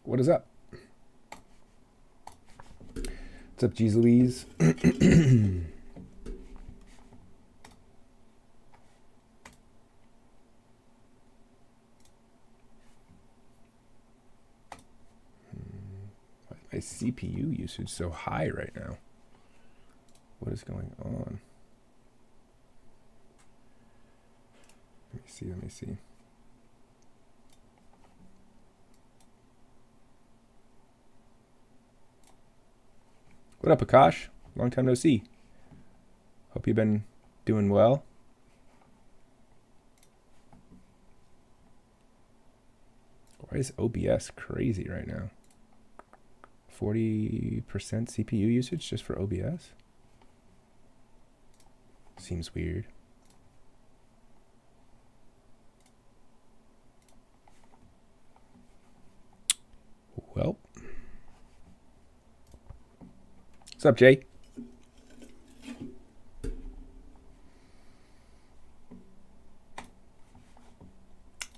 What is up? What's up, Jeez Louise? Why is my CPU usage so high right now? What is going on? Let me see. What up, Akash? Long time no see. Hope you've been doing well. Why is OBS crazy right now? 40% CPU usage just for OBS? Seems weird. Well. What's up, Jay?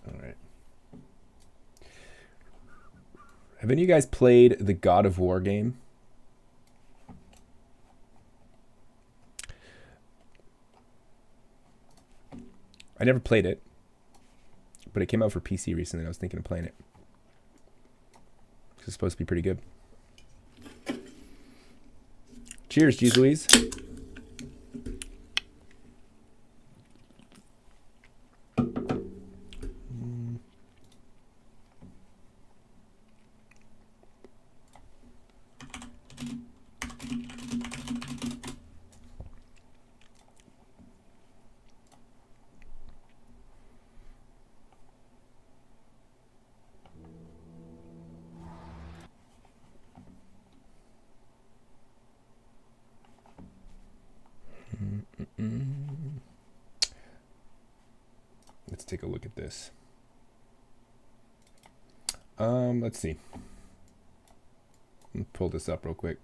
All right. Have any of you guys played the God of War game? I never played it, but it came out for PC recently and I was thinking of playing it. It's supposed to be pretty good. Cheers, Jeez Louise. Let's take a look at this. Let's see. Let me pull this up real quick.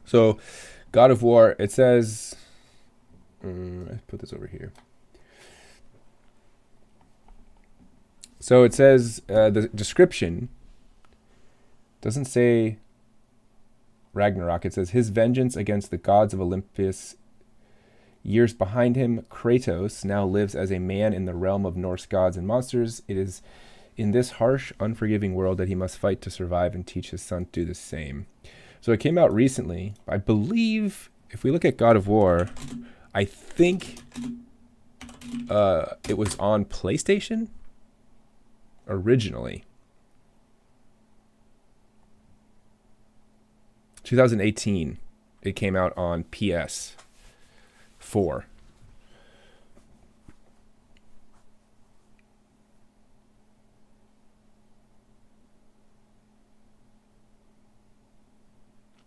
So, God of War, it says, I put this over here. So it says, the description doesn't say Ragnarok. It says, his vengeance against the gods of Olympus. Years behind him, Kratos now lives as a man in the realm of Norse gods and monsters. It is in this harsh, unforgiving world that he must fight to survive and teach his son to do the same. So it came out recently. I believe, if we look at God of War, I think it was on PlayStation originally. 2018, it came out on PS4.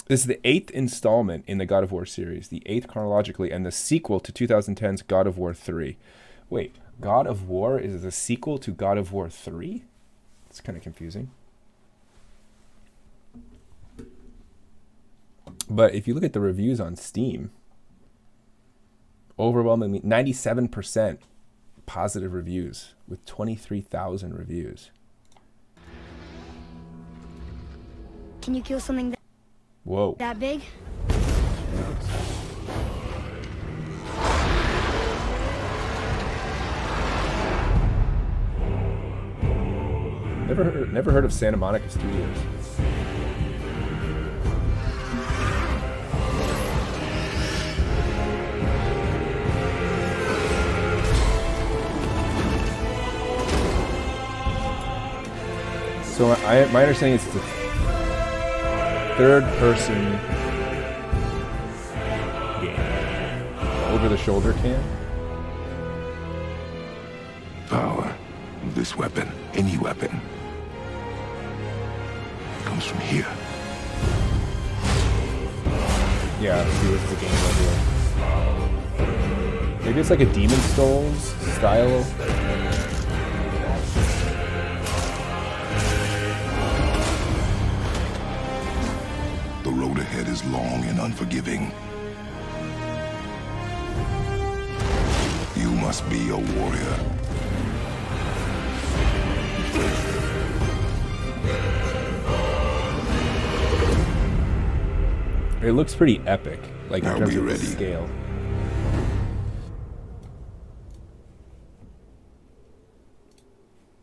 This is the 8th installment in the God of War series, the 8th chronologically, and the sequel to 2010's God of War 3. Wait, God of War is the sequel to God of War 3? It's kind of confusing. But if you look at the reviews on Steam, overwhelmingly 97% positive reviews with 23,000 reviews. Can you kill something Whoa. that big? Never heard of Santa Monica Studios. So my understanding is it's a third-person game. Over-the-shoulder cam. Power of this weapon, any weapon, comes from here. Yeah, see, this is a game right here. Maybe it's like a Demon Souls style. The road ahead is long and unforgiving. You must be a warrior. It looks pretty epic, like in Now terms be of the ready. scale.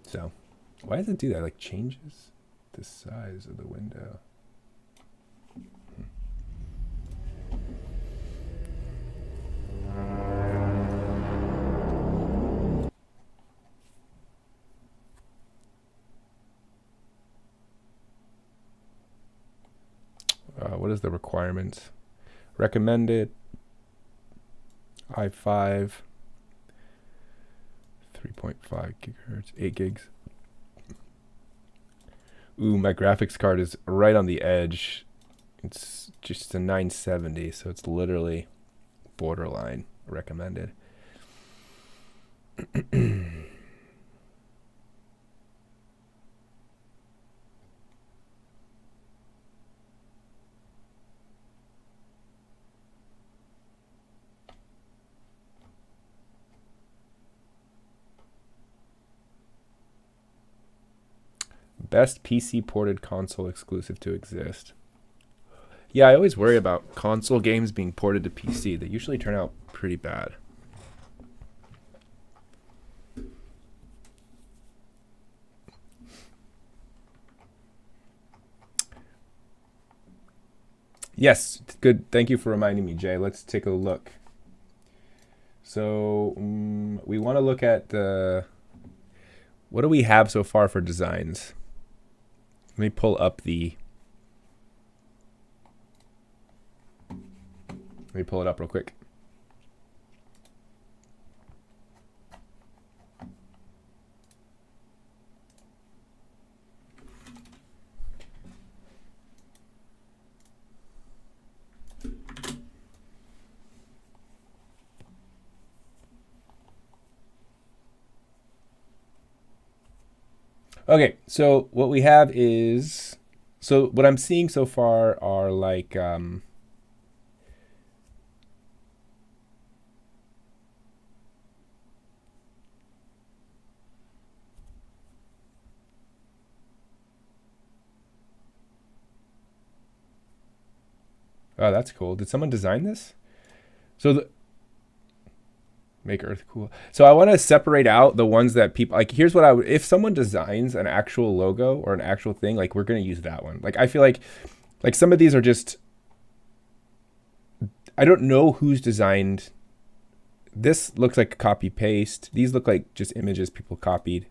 So, why does it do that? Like changes the size of the window. What is the requirements? Recommended i5, 3.5 gigahertz, 8 gigs. Ooh, my graphics card is right on the edge. It's just a 970, so it's literally borderline recommended. Best PC ported console exclusive to exist. Yeah, I always worry about console games being ported to PC. They usually turn out pretty bad. Yes, good. Thank you for reminding me, Jay. Let's take a look. So we want to look at the... What do we have so far for designs? Let me pull up the... Let me pull it up real quick. Okay, so what we have is... So what I'm seeing so far are like... Oh, that's cool. Did someone design this? So the... Make Earth cool. So I want to separate out the ones that people like. Here's what I would, if someone designs an actual logo or an actual thing, like we're going to use that one. Like I feel like some of these are just, I don't know who's designed. This looks like copy paste. These look like just images people copied.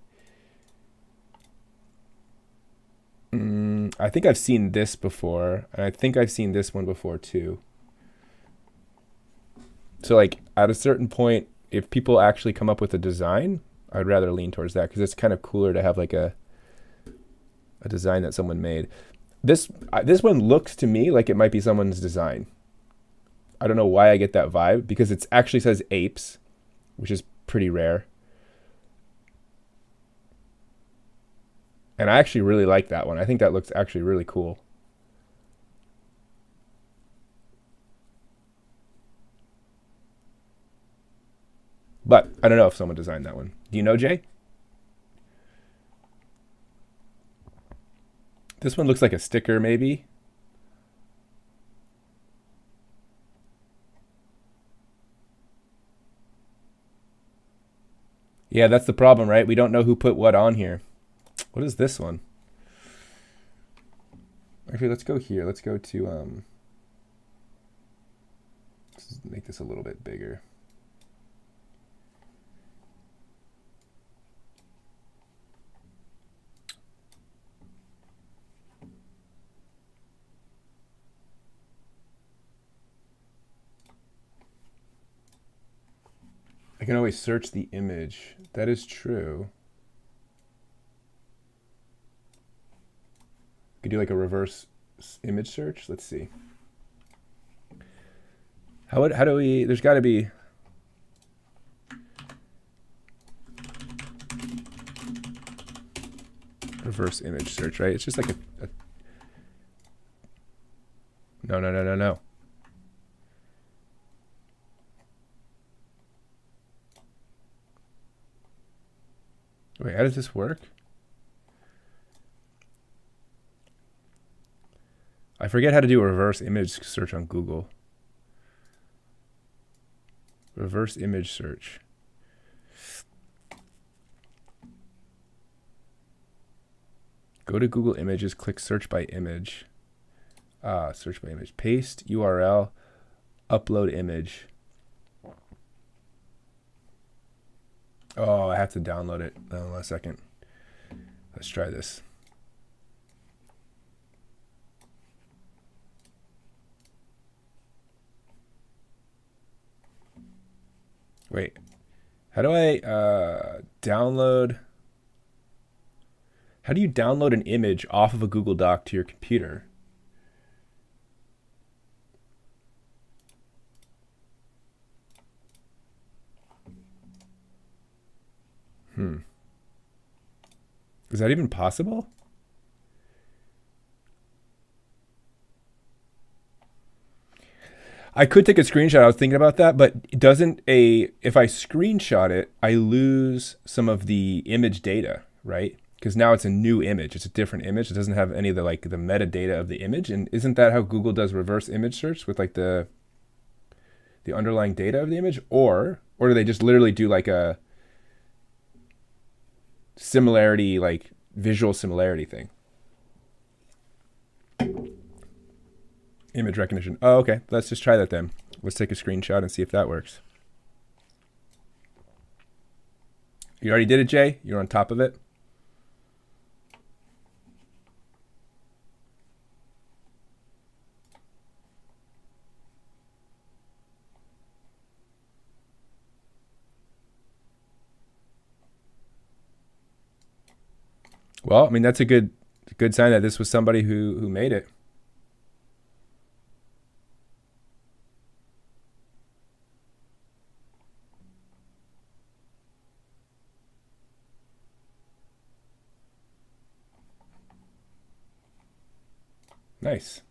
I think I've seen this before, and I think I've seen this one before too. So like at a certain point, if people actually come up with a design, I'd rather lean towards that because it's kind of cooler to have like a design that someone made. This one looks to me like it might be someone's design. I don't know why I get that vibe because it actually says Apes, which is pretty rare. And I actually really like that one. I think that looks actually really cool. But I don't know if someone designed that one. Do you know, Jay? This one looks like a sticker, maybe. Yeah, that's the problem, right? We don't know who put what on here. What is this one? Actually, let's go here. Let's go to... let's make this a little bit bigger. I can always search the image. That is true. Could do like a reverse image search. Let's see. How do we? There's got to be. Reverse image search, right? It's just like a no. Wait, how does this work? I forget how to do a reverse image search on Google. Reverse image search. Go to Google Images, click search by image. Search by image. Paste URL, upload image. Oh, I have to download it. Hold on a second. Let's try this. Wait, how do I download? How do you download an image off of a Google Doc to your computer? Is that even possible? I could take a screenshot. I was thinking about that, but if I screenshot it, I lose some of the image data, right? Because now it's a new image. It's a different image. It doesn't have any of the the metadata of the image. And isn't that how Google does reverse image search with like the underlying data of the image? Or do they just literally do like a similarity, like visual similarity thing? Image recognition. Oh, okay. Let's just try that then. Let's take a screenshot and see if that works. You already did it, Jay? You're on top of it? Well, I mean, that's a good sign that this was somebody who made it. Nice.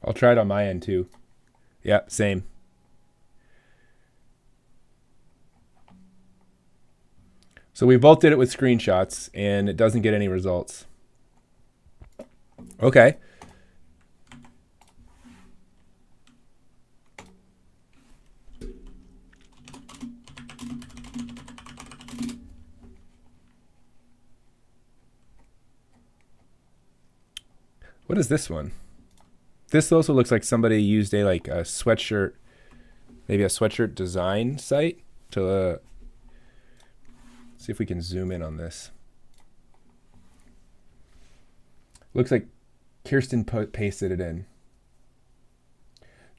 I'll try it on my end too. Yeah, same. So we both did it with screenshots and it doesn't get any results. Okay. What is this one? This also looks like somebody used a sweatshirt, maybe a sweatshirt design site to see if we can zoom in on this. Looks like Kirsten pasted it in.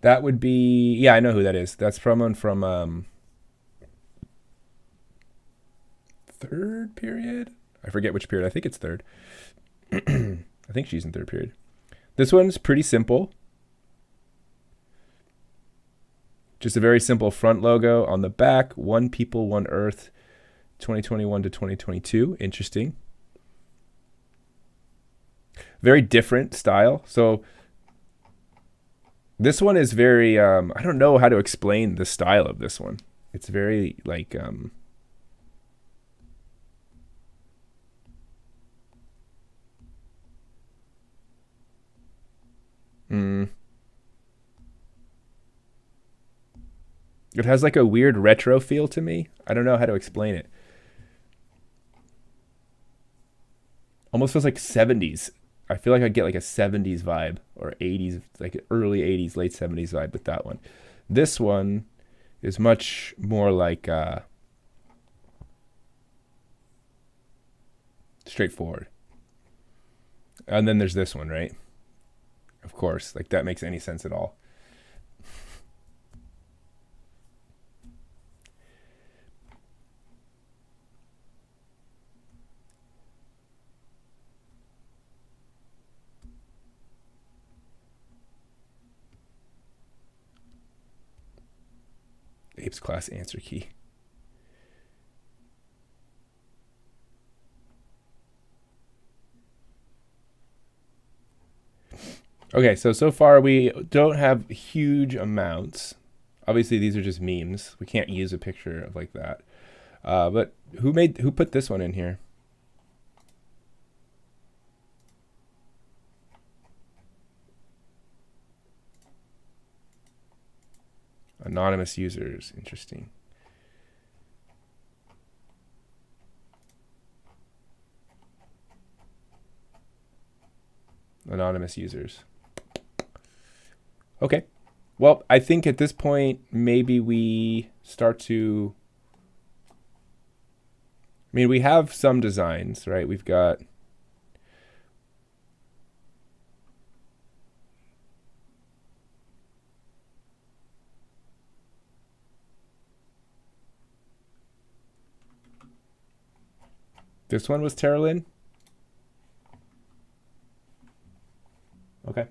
That would be, yeah, I know who that is. That's someone from third period. I forget which period. I think it's third. I think she's in third period. This one's pretty simple. Just a very simple front logo. On the back, One People, One Earth, 2021 to 2022. Interesting. Very different style. So this one is very, I don't know how to explain the style of this one. It's very like, it has like a weird retro feel to me. I don't know how to explain it. Almost feels like 70s. I feel like I get like a 70s vibe or 80s, like early 80s, late 70s vibe with that one. This one is much more like straightforward. And then there's this one, right? Of course, like that makes any sense at all. Apes class answer key. Okay, so far we don't have huge amounts. Obviously, these are just memes. We can't use a picture of like that. But who put this one in here? Anonymous users. Interesting. Anonymous users. Okay. Well, I think at this point, maybe we start to... I mean, we have some designs, right? We've got... This one was Terralyn? Okay.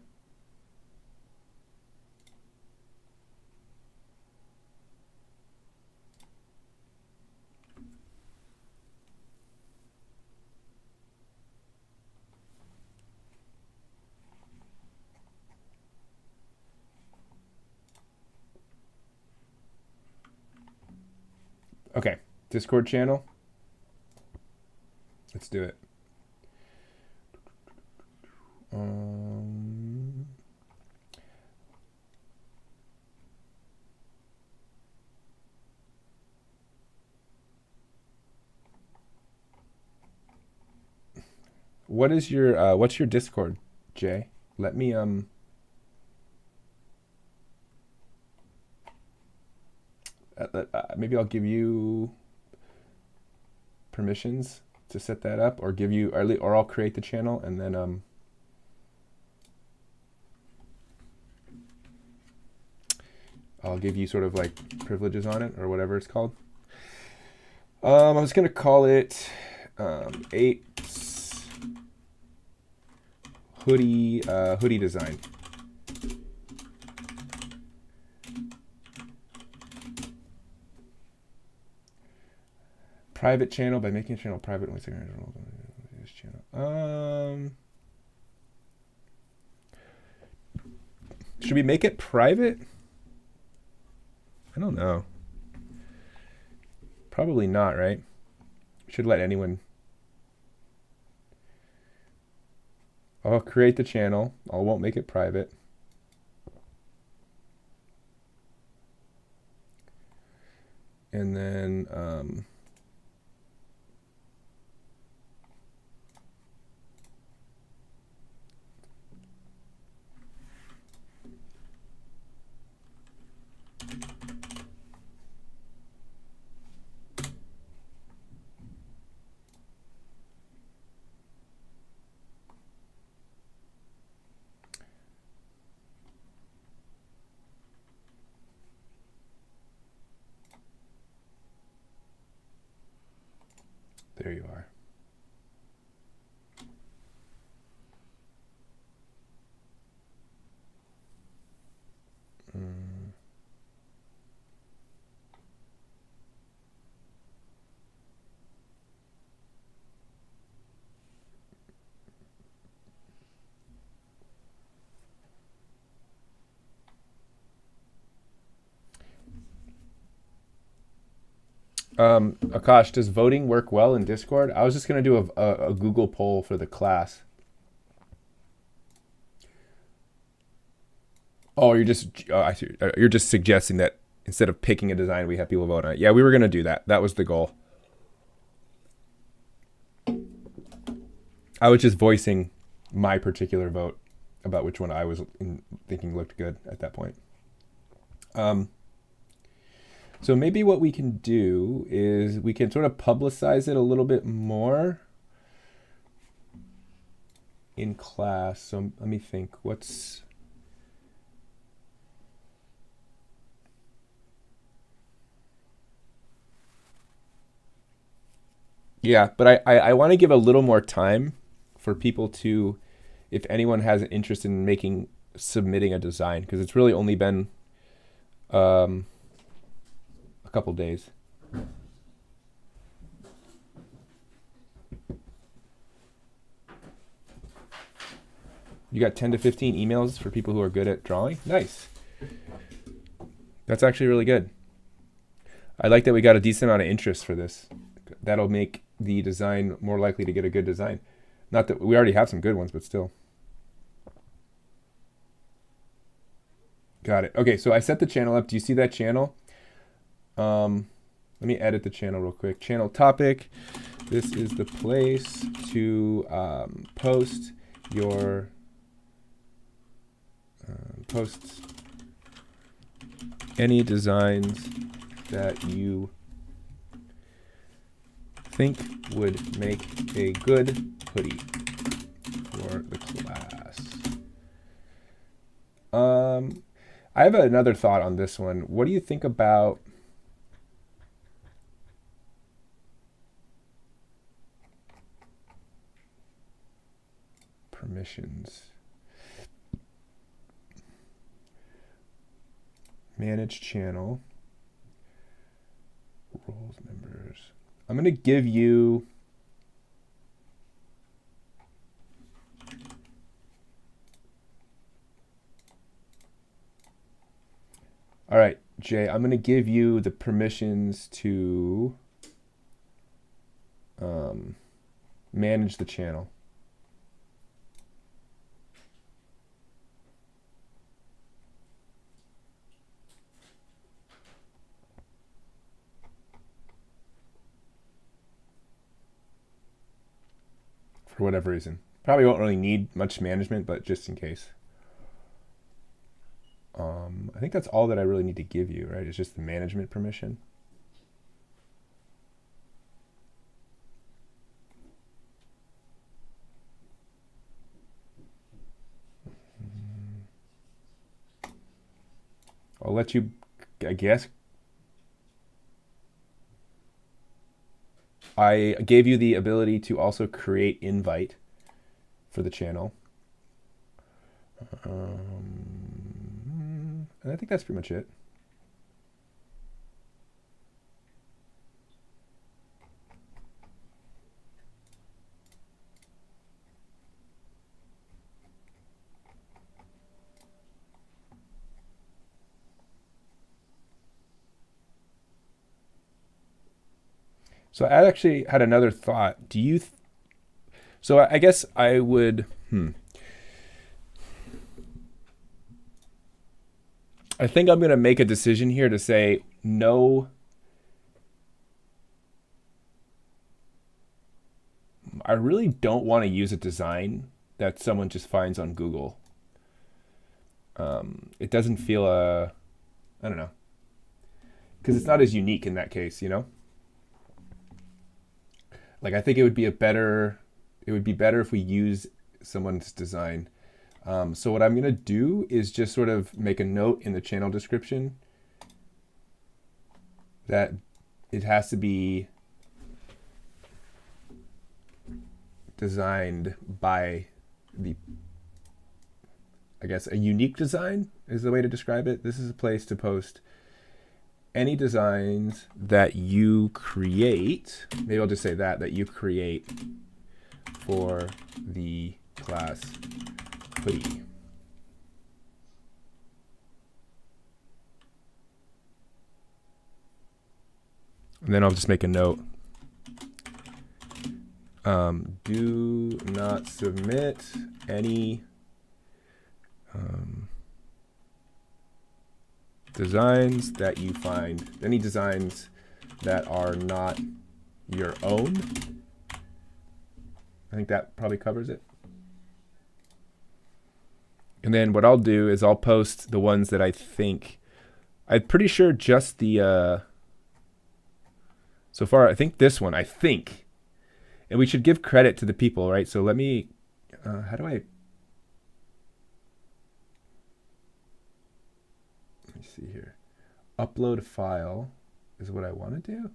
Okay. Discord channel. Let's do it. What's your Discord, Jay? Let me maybe I'll give you permissions to set that up, or give you, or I'll create the channel and then I'll give you sort of like privileges on it or whatever it's called. I'm just gonna call it Apes hoodie design. Private channel by making a channel private. This channel. Should we make it private? I don't know. Probably not, right? Should let anyone. I'll create the channel. I won't make it private. And then there you are. Akash, does voting work well in Discord? I was just going to do a Google poll for the class. Oh, you're just suggesting that instead of picking a design, we have people vote on it. Yeah, we were going to do that. That was the goal. I was just voicing my particular vote about which one I was thinking looked good at that point. So maybe what we can do is we can sort of publicize it a little bit more in class. So let me think. Yeah, but I want to give a little more time for people to, if anyone has an interest in submitting a design, because it's really only been a couple days. You got 10 to 15 emails for people who are good at drawing? Nice. That's actually really good. I like that we got a decent amount of interest for this. That'll make the design more likely to get a good design. Not that we already have some good ones, but still. Got it. Okay, so I set the channel up. Do you see that channel? Let me edit the channel real quick. Channel topic. This is the place to post your post any designs that you think would make a good hoodie for the class. I have another thought on this one. What do you think about permissions? Manage channel. Roles members. I'm going to give you all right, Jay, I'm going to give you the permissions to manage the channel. For whatever reason. Probably won't really need much management, but just in case. I think that's all that I really need to give you, right? It's just the management permission. I'll let you, I guess. I gave you the ability to also create invite for the channel. And I think that's pretty much it. So I actually had another thought. Do you? So I guess I would. I think I'm going to make a decision here to say no. I really don't want to use a design that someone just finds on Google. It doesn't feel I don't know, because it's not as unique in that case, you know. Like I think it would be better if we use someone's design. So what I'm going to do is just sort of make a note in the channel description that it has to be designed by I guess a unique design is the way to describe it. This is a place to post any designs that you create. Maybe I'll just say that you create for the class hoodie. And then I'll just make a note. Do not submit any designs that you find, any designs that are not your own. I think that probably covers it. And then what I'll do is I'll post the ones that I think, I'm pretty sure just the, so far, I think this one, and we should give credit to the people, right? So let me, how do I, let me see here. Upload a file is what I want to do.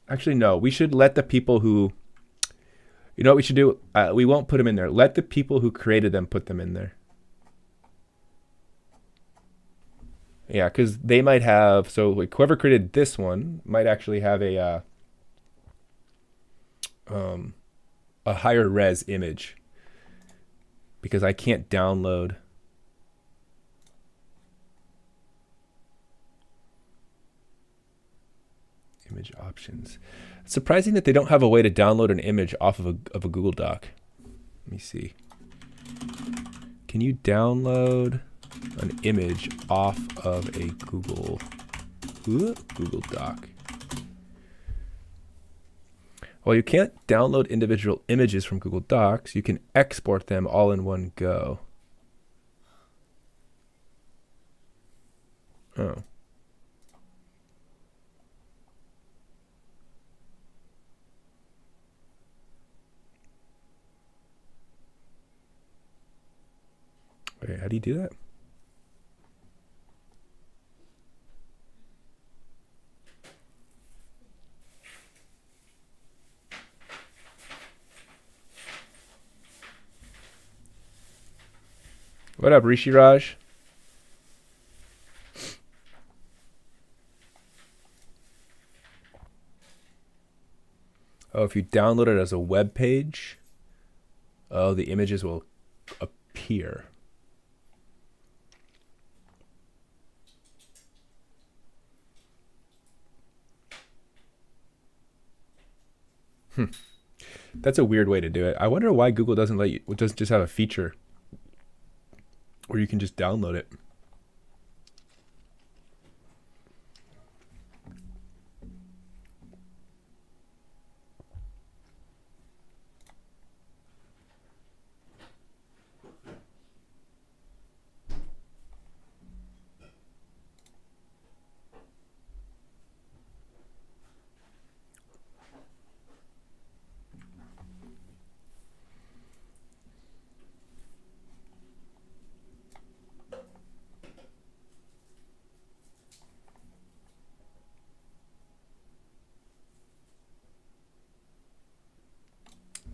Actually, no, we should let the people who, you know what we should do? We won't put them in there. Let the people who created them put them in there. Yeah, because they might have, so like whoever created this one might actually have a a higher res image because I can't download. Image options. It's surprising that they don't have a way to download an image off of a Google Doc. Let me see. Can you download an image off of a Google Doc? Well, you can't download individual images from Google Docs. You can export them all in one go. Oh. Wait, how do you do that? What up, Rishi Raj? Oh, if you download it as a web page, oh, the images will appear. That's a weird way to do it. I wonder why Google doesn't let you, doesn't just have a feature where you can just download it.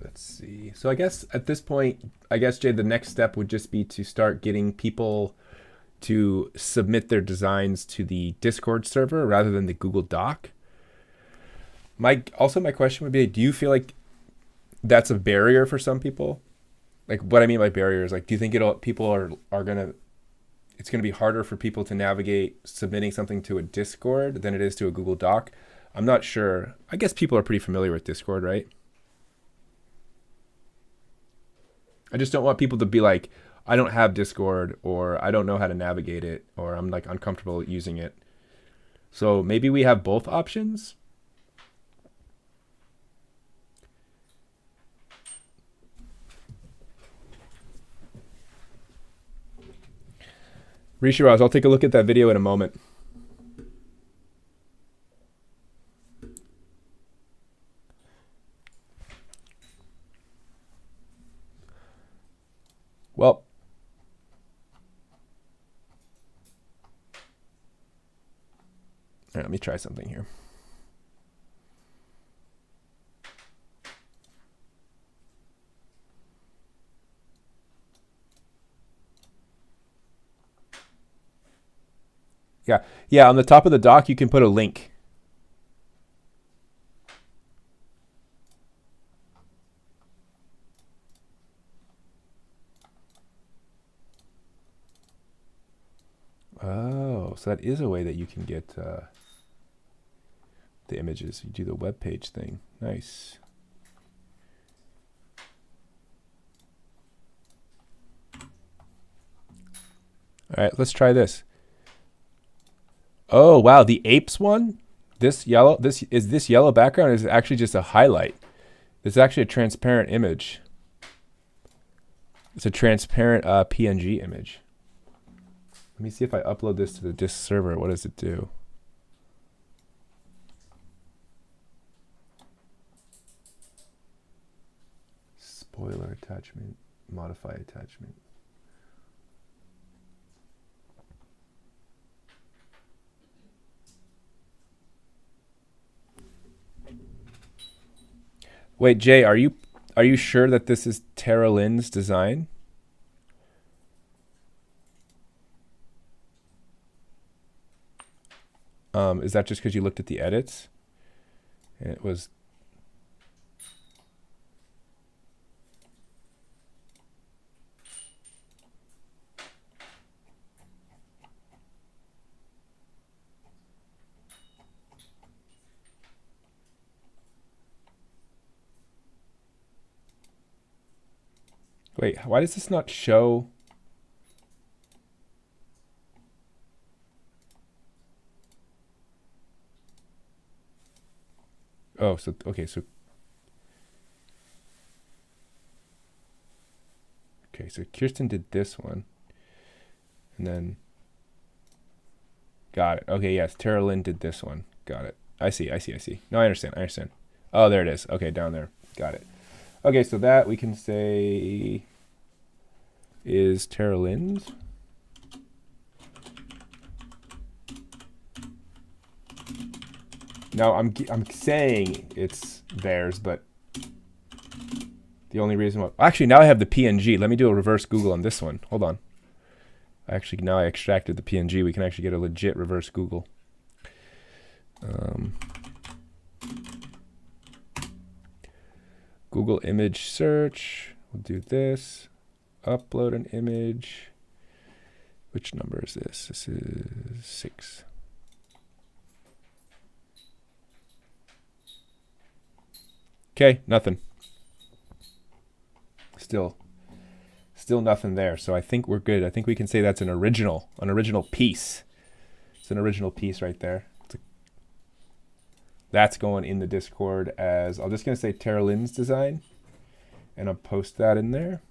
Let's see. So I guess at this point, Jay, the next step would just be to start getting people to submit their designs to the Discord server rather than the Google Doc. My question would be, do you feel like that's a barrier for some people? Like, what I mean by barrier is, like, do you think it's gonna be harder for people to navigate submitting something to a Discord than it is to a Google Doc? I'm not sure. I guess people are pretty familiar with Discord, right? I just don't want people to be like, I don't have Discord, or I don't know how to navigate it, or I'm like uncomfortable using it. So maybe we have both options. Rishi Raz, I'll take a look at that video in a moment. Well, all right, let me try something here. Yeah, on the top of the doc, you can put a link. Oh, so that is a way that you can get the images. You do the web page thing. Nice. All right, let's try this. Oh, wow, the Apes one? This yellow background is actually just a highlight. It's actually a transparent image. It's a transparent PNG image. Let me see if I upload this to the disk server. What does it do? Spoiler attachment, modify attachment. Wait, Jay, are you sure that this is Tara Lynn's design? Is that just because you looked at the edits? And it was... Wait, why does this not show? Oh, so okay, so Kirsten did this one, and then got it. Okay, yes, Tara Lynn did this one. Got it. I see. No, I understand. Oh, there it is. Okay, down there. Got it. Okay, so that we can say is Tara Lynn's. No, I'm saying it's theirs, but the only reason why... Actually, now I have the PNG. Let me do a reverse Google on this one. Hold on. Actually, now I extracted the PNG. We can actually get a legit reverse Google. Google image search. We'll do this. Upload an image. Which number is this? This is 6. Okay, nothing. Still nothing there. So I think we're good. I think we can say that's an original piece. It's an original piece right there. That's going in the Discord as, I'm just going to say Tara Lynn's design, and I'll post that in there.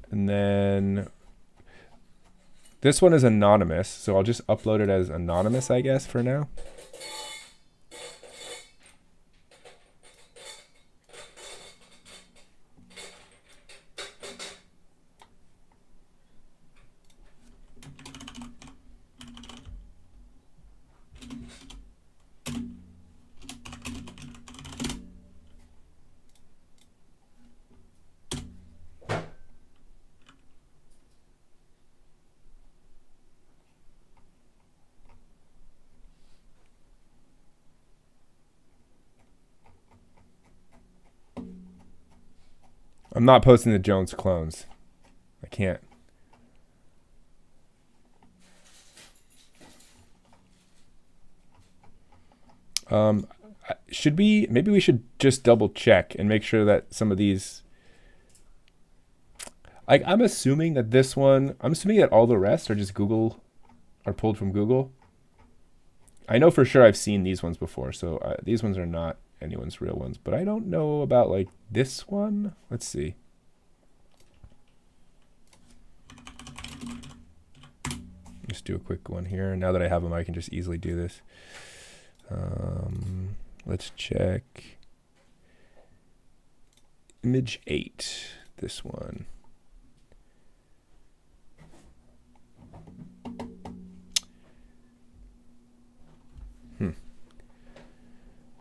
And then this one is anonymous, so I'll just upload it as anonymous, I guess, for now. I'm not posting the Jones clones. I can't. Maybe we should just double check and make sure that some of these, like, I'm assuming that all the rest are just are pulled from Google. I know for sure I've seen these ones before, so these ones are not anyone's real ones, but I don't know about like this one. Let's see. Just do a quick one here. Now that I have them, I can just easily do this. Let's check. Image 8, this one.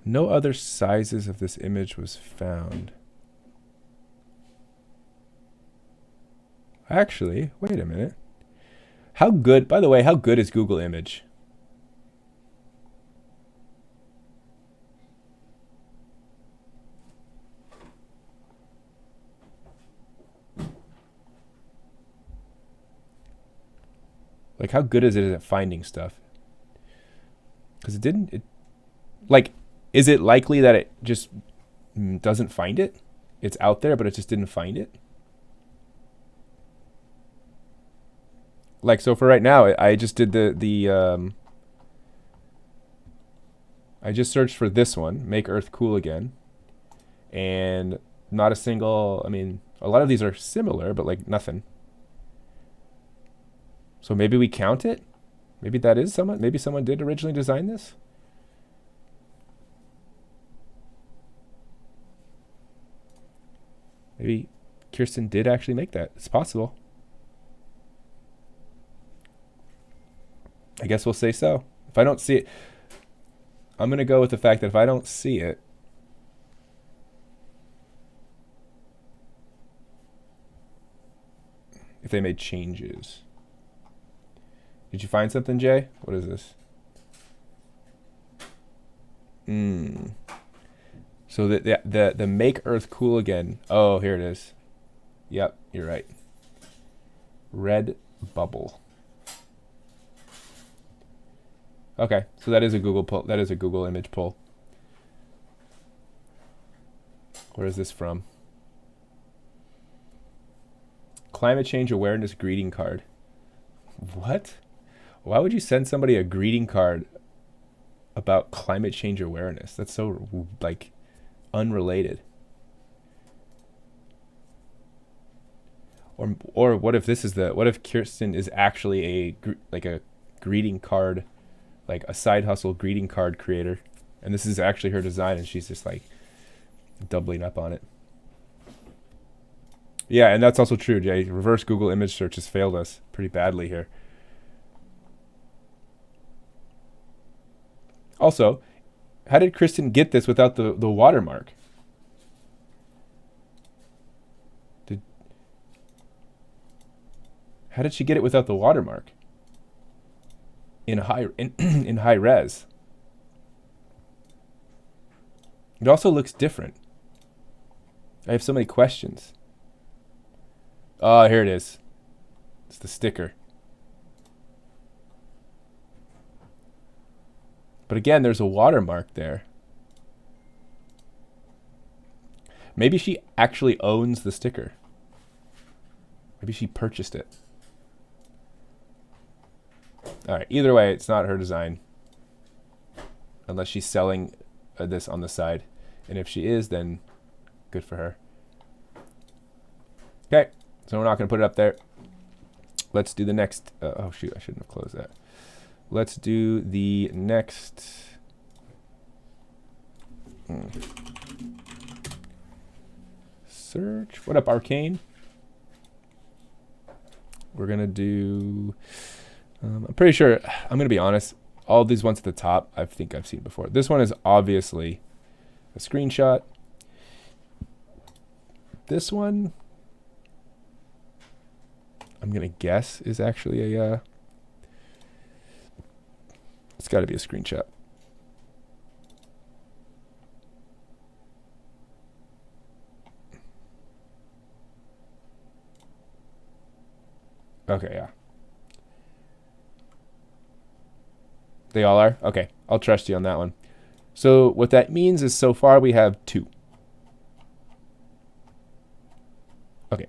No other sizes of this image was found. Actually, wait a minute. By the way, how good is Google Image? Like, how good is it at finding stuff? Because is it likely that it just doesn't find it? It's out there, but it just didn't find it? Like, so for right now, I just did I just searched for this one, Make Earth Cool Again. And not a single, I mean, a lot of these are similar, but like nothing. So maybe we count it? Maybe that is someone, maybe someone did originally design this? Maybe Kirsten did actually make that. It's possible. I guess we'll say so. If I don't see it, I'm going to go with the fact that if I don't see it, if they made changes. Did you find something, Jay? What is this? So the Make Earth Cool Again. Oh, here it is. Yep, you're right. Red bubble. Okay, so that is a Google pull. That is a Google image pull. Where is this from? Climate change awareness greeting card. What? Why would you send somebody a greeting card about climate change awareness? That's so like unrelated. Or what if this is what if Kirsten is actually a greeting card, like a side hustle greeting card creator, and this is actually her design, and she's just like doubling up on it. Yeah, and that's also true, Jay. Reverse Google image search has failed us pretty badly here. Also, how did Kristen get this without the watermark? How did she get it without the watermark? In high res. It also looks different. I have so many questions. Oh, here it is. It's the sticker. But again, there's a watermark there. Maybe she actually owns the sticker. Maybe she purchased it. All right, either way, it's not her design. Unless she's selling this on the side. And if she is, then good for her. Okay, so we're not going to put it up there. Let's do the next. Oh, shoot, I shouldn't have closed that. Let's do the next. Search. What up, Arcane? We're going to do. I'm pretty sure, I'm going to be honest, all these ones at the top, I think I've seen before. This one is obviously a screenshot. This one, I'm going to guess, is actually a, it's got to be a screenshot. Okay, yeah. They all are? Okay, I'll trust you on that one. So what that means is so far we have 2. Okay.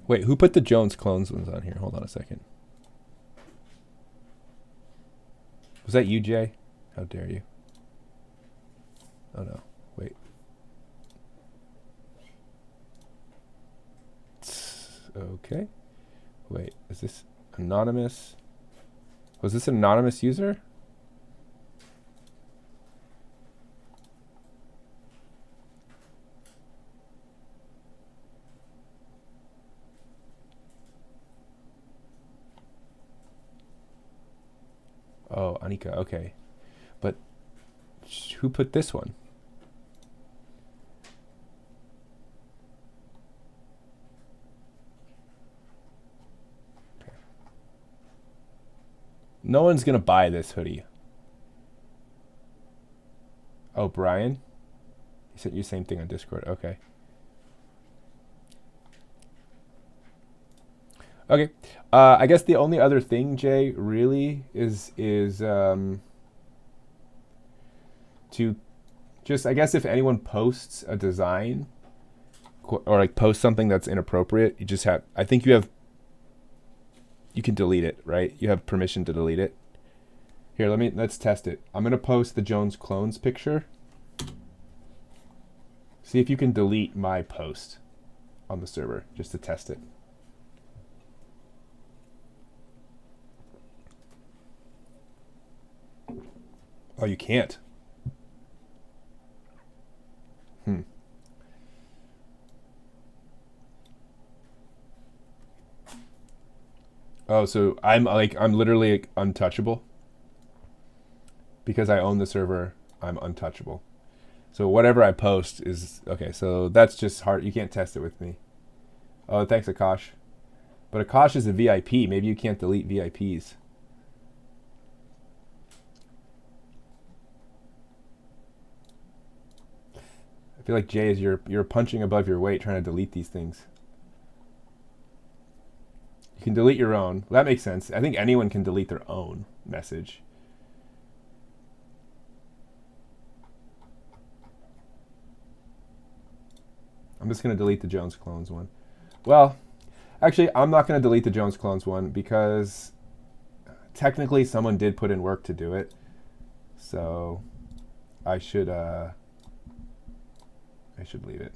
Wait, who put the Jones Clones ones on here? Hold on a second. Was that you, Jay? How dare you? Oh no. Wait. Okay. Wait, is this anonymous? Was this an anonymous user? Oh, Anika, okay. But who put this one? No one's going to buy this hoodie. Oh, Brian? He sent you the same thing on Discord. Okay. Okay. I guess the only other thing, Jay, really is to just, I guess if anyone posts a design or like post something that's inappropriate, you just have, I think you can delete it, right? You have permission to delete it. Here, let's test it. I'm going to post the Jones Clones picture. See if you can delete my post on the server just to test it. Oh, you can't. Oh, so I'm literally untouchable. Because I own the server, I'm untouchable. So whatever I post is okay, so that's just hard. You can't test it with me. Oh, thanks, Akash. But Akash is a VIP. Maybe you can't delete VIPs. I feel like Jay is you're punching above your weight trying to delete these things. You can delete your own. Well, that makes sense. I think anyone can delete their own message. I'm just going to delete the Jones Clones one. Well, actually, I'm not going to delete the Jones Clones one because technically someone did put in work to do it. So I should leave it.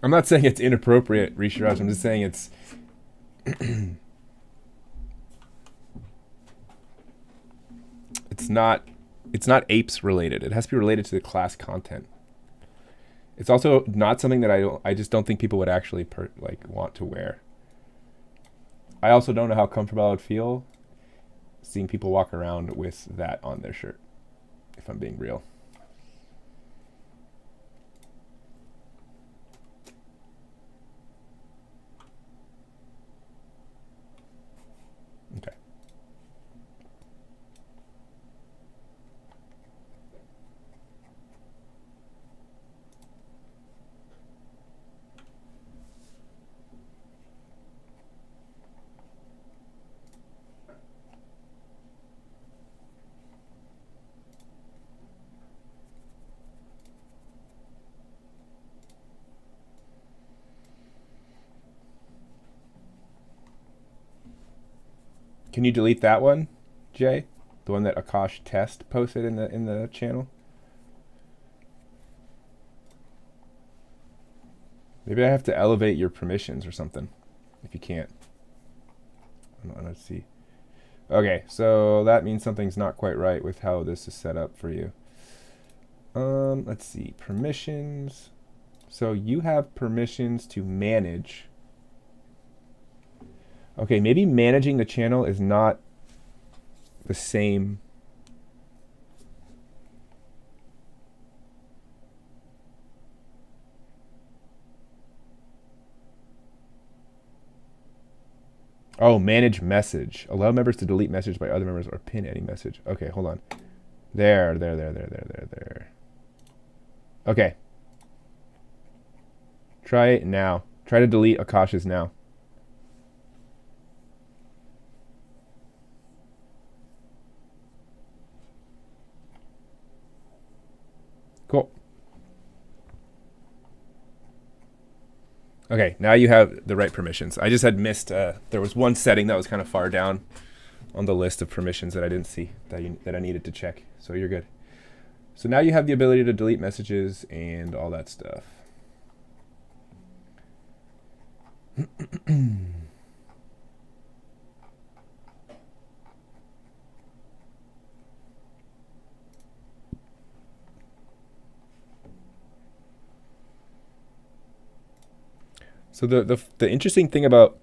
I'm not saying it's inappropriate, Risharaj. I'm just saying it's it's not apes related. It has to be related to the class content. It's also not something that I just don't think people would actually want to wear. I also don't know how comfortable I would feel seeing people walk around with that on their shirt, if I'm being real. Okay. Can you delete that one, Jay? The one that Akash Test posted in the channel? Maybe I have to elevate your permissions or something, if you can't. Let's see. Okay, so that means something's not quite right with how this is set up for you. Let's see, permissions. So you have permissions to manage. Okay, maybe managing the channel is not the same. Oh, manage message. Allow members to delete message by other members or pin any message. Okay, hold on. There. Okay. Try it now. Try to delete Akash's now. Cool. Okay, now you have the right permissions. I just had missed, there was one setting that was kind of far down on the list of permissions that I didn't see that I needed to check. So you're good. So now you have the ability to delete messages and all that stuff. So the interesting thing about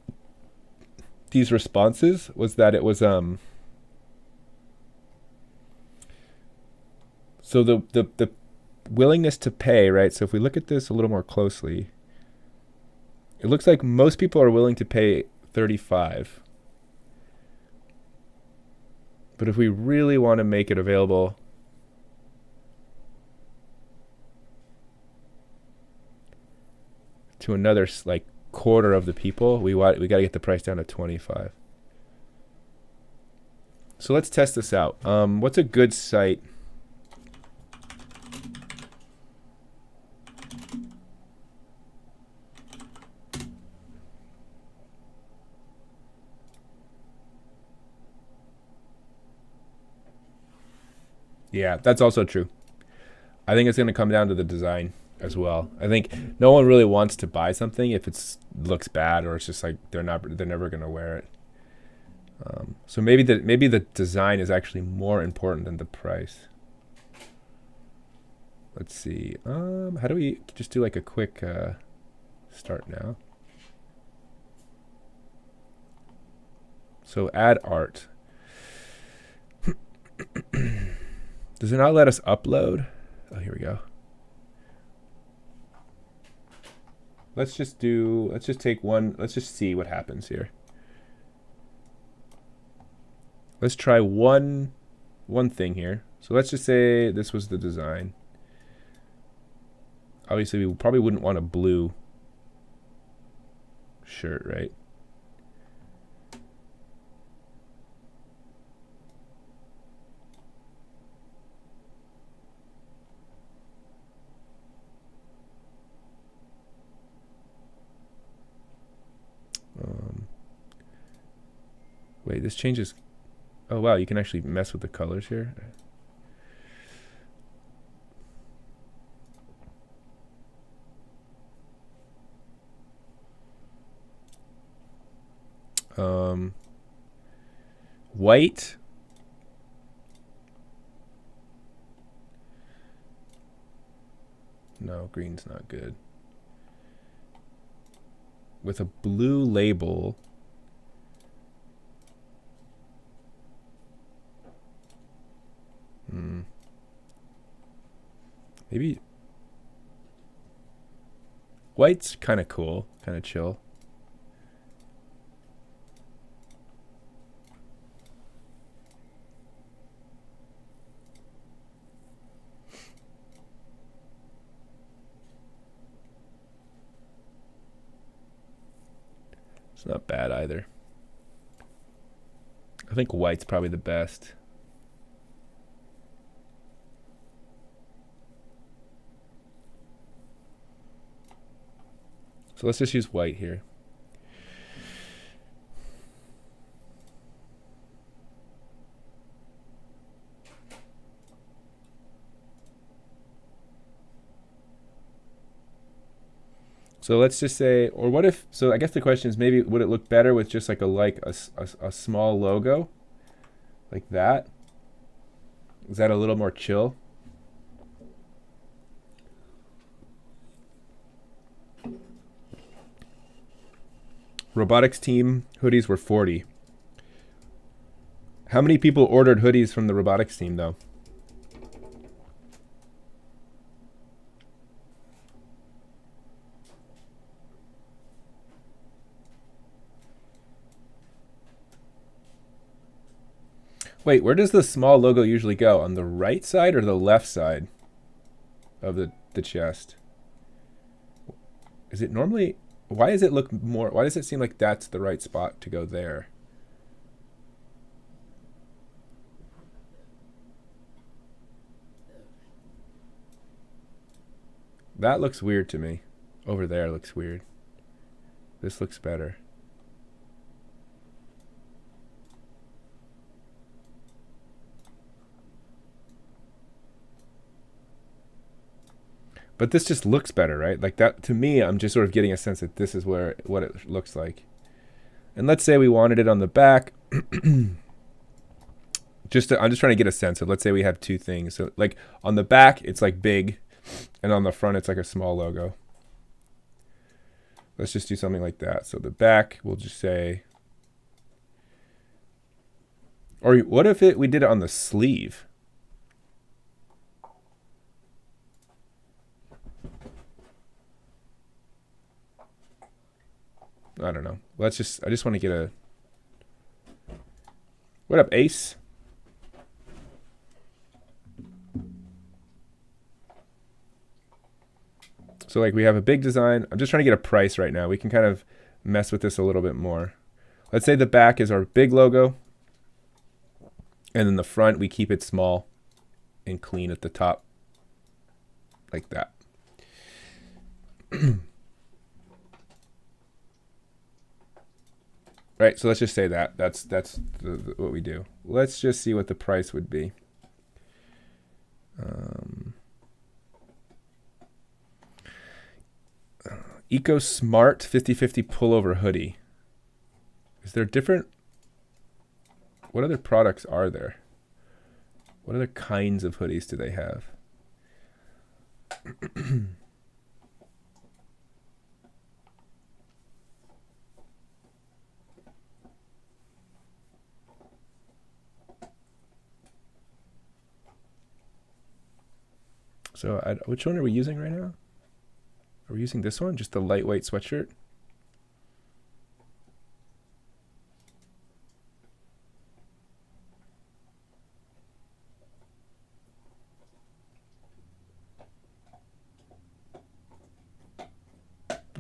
these responses was that it was so the willingness to pay, right? So if we look at this a little more closely, it looks like most people are willing to pay 35. But if we really want to make it available to another like quarter of the people, we got to get the price down to 25. So let's test this out. What's a good site? Yeah, that's also true. I think it's going to come down to the design as well. I think no one really wants to buy something if it looks bad or it's just like they're never going to wear it. So maybe the design is actually more important than the price. Let's see. How do we just do like a quick start now? So add art. Does it not let us upload? Oh, here we go. Let's just take one. Let's just see what happens here. Let's try one thing here. So let's just say this was the design. Obviously, we probably wouldn't want a blue shirt, right? Wait, this changes. Oh, wow, you can actually mess with the colors here. White. No, green's not good. With a blue label. Maybe white's kind of cool, kind of chill. It's not bad either. I think white's probably the best. So let's just use white here. So let's just say, or what if, so I guess the question is maybe would it look better with just like a small logo like that? Is that a little more chill? Robotics team hoodies were 40. How many people ordered hoodies from the robotics team though? Wait, where does the small logo usually go? On the right side or the left side of the chest? Is it normally, why does it look more, why does it seem like that's the right spot to go there? That looks weird to me. Over there looks weird. This looks better. But this just looks better, right? Like that, to me, I'm just sort of getting a sense that this is what it looks like. And let's say we wanted it on the back. I'm just trying to get a sense of, let's say we have two things. So like on the back, it's like big, and on the front, it's like a small logo. Let's just do something like that. So the back, we'll just say, or what if we did it on the sleeve? I don't know. I just want to get a... What up, Ace? So like we have a big design. I'm just trying to get a price right now. We can kind of mess with this a little bit more. Let's say the back is our big logo. And then the front, we keep it small and clean at the top. Like that. Right, so let's just say that. That's what we do. Let's just see what the price would be. Eco Smart 50/50 pullover hoodie. Is there different... What other products are there? What other kinds of hoodies do they have? So which one are we using right now? Are we using this one? Just the lightweight sweatshirt?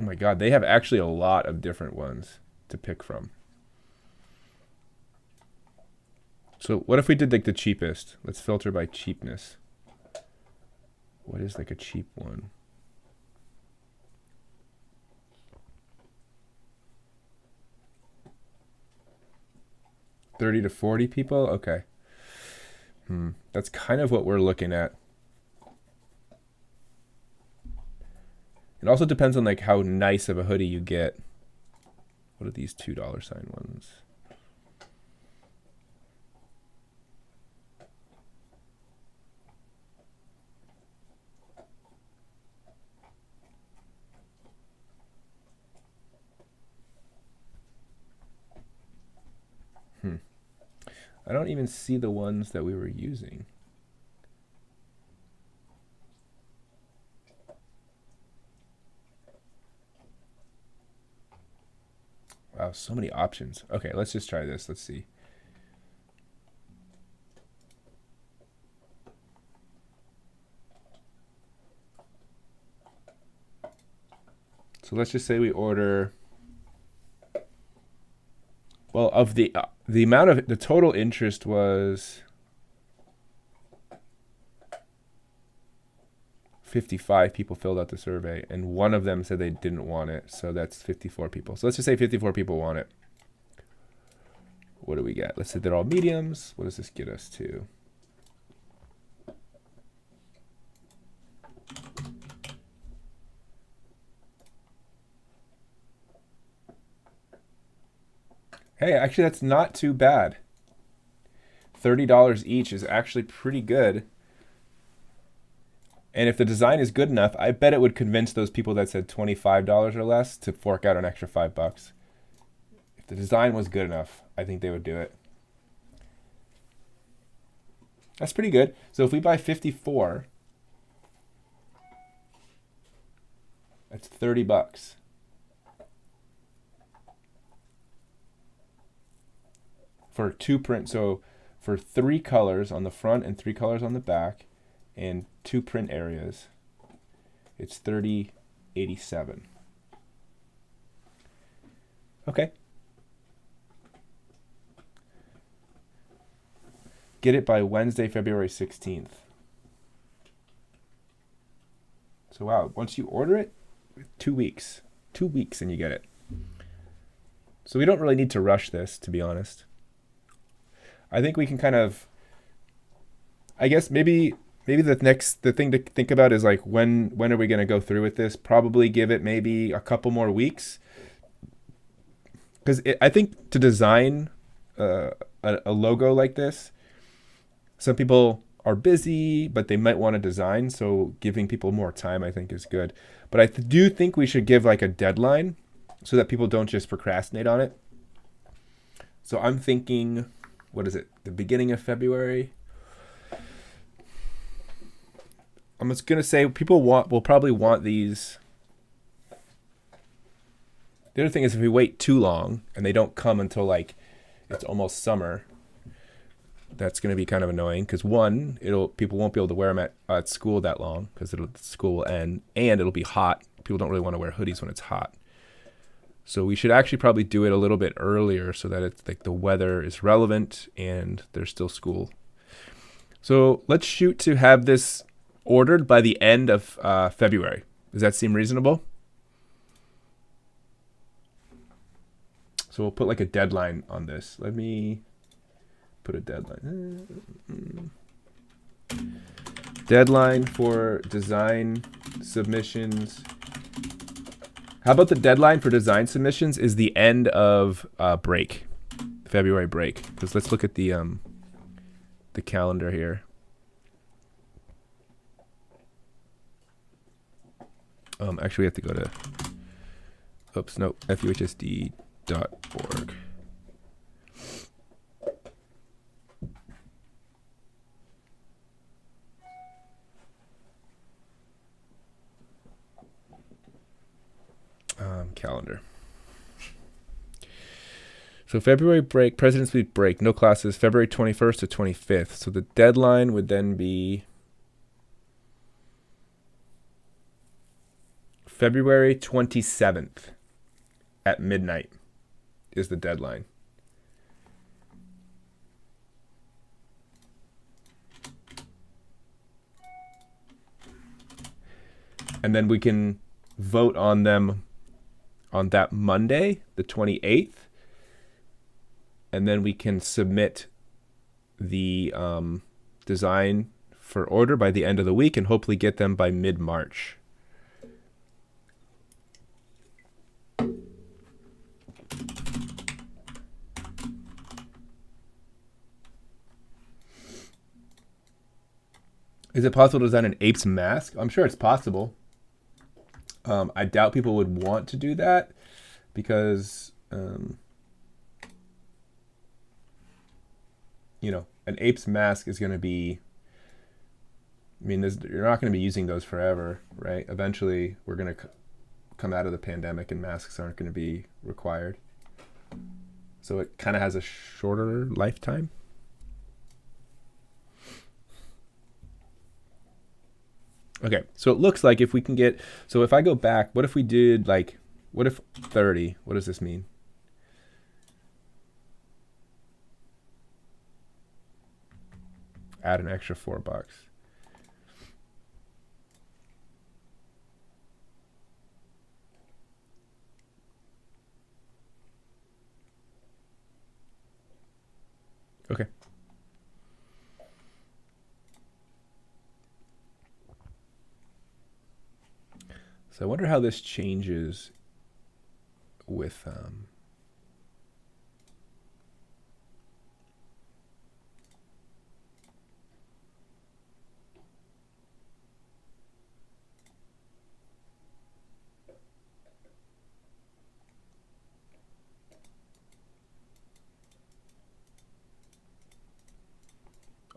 my God, they have actually a lot of different ones to pick from. So what if we did like the cheapest? Let's filter by cheapness. What is like a cheap one? $30 to $40 people? Okay. That's kind of what we're looking at. It also depends on like how nice of a hoodie you get. What are these $2 sign ones? I don't even see the ones that we were using. Wow, so many options. Okay, let's just try this. Let's see. So let's just say we order, well, of the amount of the total interest was 55 people filled out the survey, and one of them said they didn't want it, so that's 54 people. So let's just say 54 people want it. What do we get? Let's say they're all mediums. What does this get us to? Hey, actually, that's not too bad. $30 each is actually pretty good. And if the design is good enough, I bet it would convince those people that said $25 or less to fork out an extra $5. If the design was good enough, I think they would do it. That's pretty good. So if we buy 54, that's $30. For two print, so for 3 colors on the front and 3 colors on the back, and 2 print areas, it's $30.87. Okay. Get it by Wednesday, February 16th. So wow, once you order it, 2 weeks. 2 weeks and you get it. So we don't really need to rush this, to be honest. I think we can kind of, I guess maybe the thing to think about is like when are we going to go through with this? Probably give it maybe a couple more weeks, because I think to design a logo like this, some people are busy, but they might want to design. So giving people more time, I think, is good. But I do think we should give like a deadline so that people don't just procrastinate on it. So I'm thinking, what is it? The beginning of February. I'm just gonna say people will probably want these. The other thing is if we wait too long and they don't come until like it's almost summer, that's gonna be kind of annoying. Because one, people won't be able to wear them at school that long because school will end, and it'll be hot. People don't really want to wear hoodies when it's hot. So we should actually probably do it a little bit earlier so that it's like the weather is relevant and there's still school. So let's shoot to have this ordered by the end of February. Does that seem reasonable? So we'll put like a deadline on this. Let me put a deadline. Deadline for design submissions. How about the deadline for design submissions is the end of February break? Because let's look at the calendar here. Actually, we have to go to fuhsd.org. Calendar. So February break, President's Week break, no classes, February 21st to 25th. So the deadline would then be February 27th at midnight is the deadline. And then we can vote on them on that Monday, the 28th. And then we can submit the design for order by the end of the week and hopefully get them by mid-March. Is it possible to design an Apes mask? I'm sure it's possible. I doubt people would want to do that because, you know, an Apes mask is going to be, I mean, you're not going to be using those forever, right? Eventually, we're going to come out of the pandemic and masks aren't going to be required. So it kind of has a shorter lifetime. Okay, so it looks like if we can get, so if I go back, what if we did like, what if 30? What does this mean? Add an extra $4. Okay. So I wonder how this changes with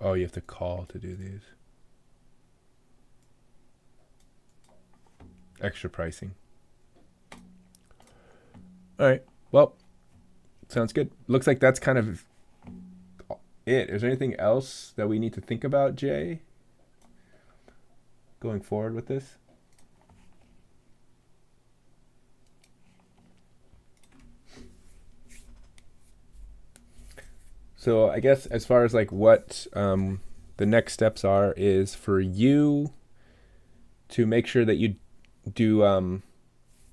oh, you have to call to do these. Extra pricing. All right. Well, sounds good. Looks like that's kind of it. Is there anything else that we need to think about, Jay, going forward with this? So I guess as far as like what the next steps are is for you to make sure that you do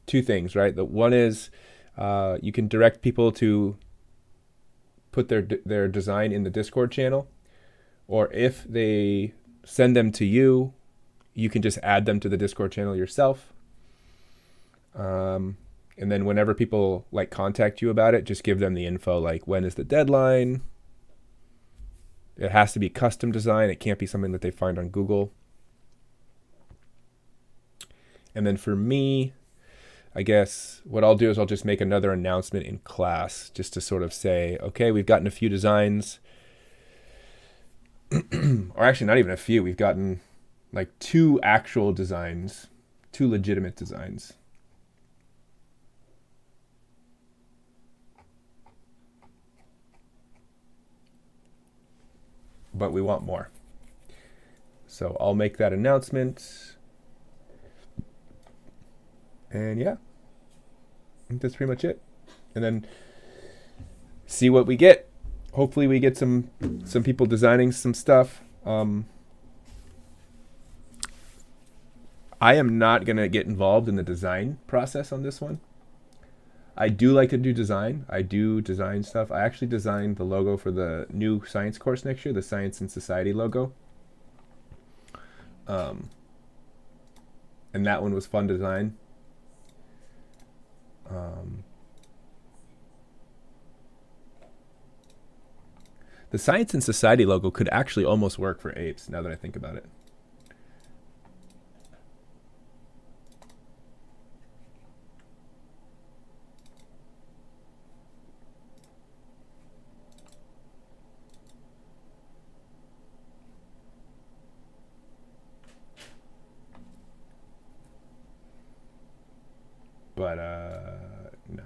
two things, right? The one is you can direct people to put their design in the Discord channel, or if they send them to you, you can just add them to the Discord channel yourself. And then whenever people like contact you about it, just give them the info, like when is the deadline. It has to be custom design. It can't be something that they find on Google. And then for me, I guess what I'll do is I'll just make another announcement in class just to sort of say, okay, we've gotten a few designs. Or actually not even a few. We've gotten like 2 actual designs, 2 legitimate designs. But we want more. So I'll make that announcement. And yeah, I think that's pretty much it. And then see what we get. Hopefully we get some people designing some stuff. I am not going to get involved in the design process on this one. I do like to do design. I do design stuff. I actually designed the logo for the new science course next year, the Science and Society logo. And that one was fun to design. The Science and Society logo could actually almost work for Apes, now that I think about it. But, no.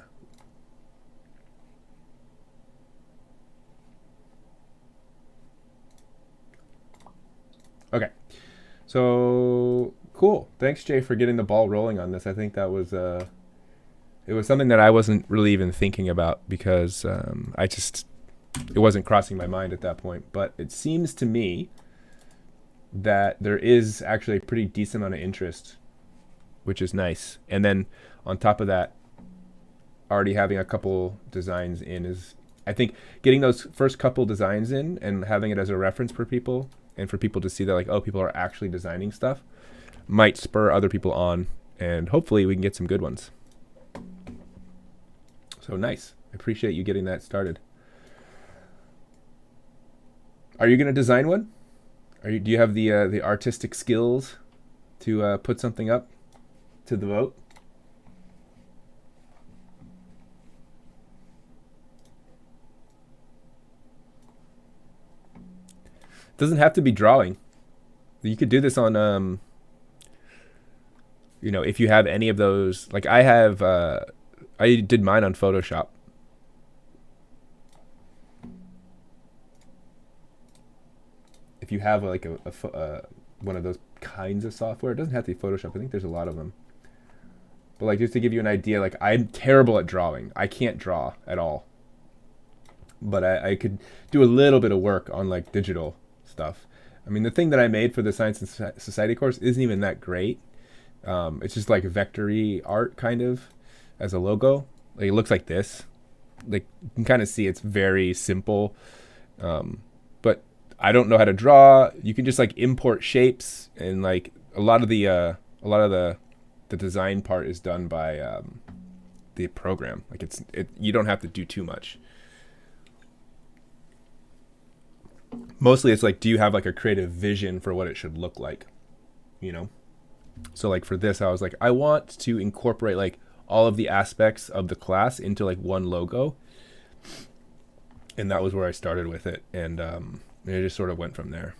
Okay. So, Cool. Thanks, Jay, for getting the ball rolling on this. I think that was it was something that I wasn't really even thinking about because it wasn't crossing my mind at that point. But it seems to me that there is actually a pretty decent amount of interest, which is nice. And then on top of that, already having a couple designs in is, I think, getting those first couple designs in and having it as a reference for people and for people to see that, like, oh, people are actually designing stuff, might spur other people on, and hopefully we can get some good ones. So nice. I appreciate you getting that started. Are you going to design one? Do you have the artistic skills to put something up to the vote? It doesn't have to be drawing. You could do this on if you have any of those, like I have I did mine on Photoshop. If you have like a one of those kinds of software, it doesn't have to be Photoshop. I think there's a lot of them. But like, just to give you an idea, like, I'm terrible at drawing. I can't draw at all. But I could do a little bit of work on like digital stuff. I mean, the thing that I made for the Science and Society course isn't even that great. It's just like vectory art kind of as a logo. Like, it looks like this. Like, you can kind of see it's very simple. But I don't know how to draw. You can just like import shapes, and like a lot of the design part is done by the program. Like, you don't have to do too much. Mostly it's like, do you have like a creative vision for what it should look like? So like for this, I was like, I want to incorporate like all of the aspects of the class into like one logo. And that was where I started with it. And it just sort of went from there.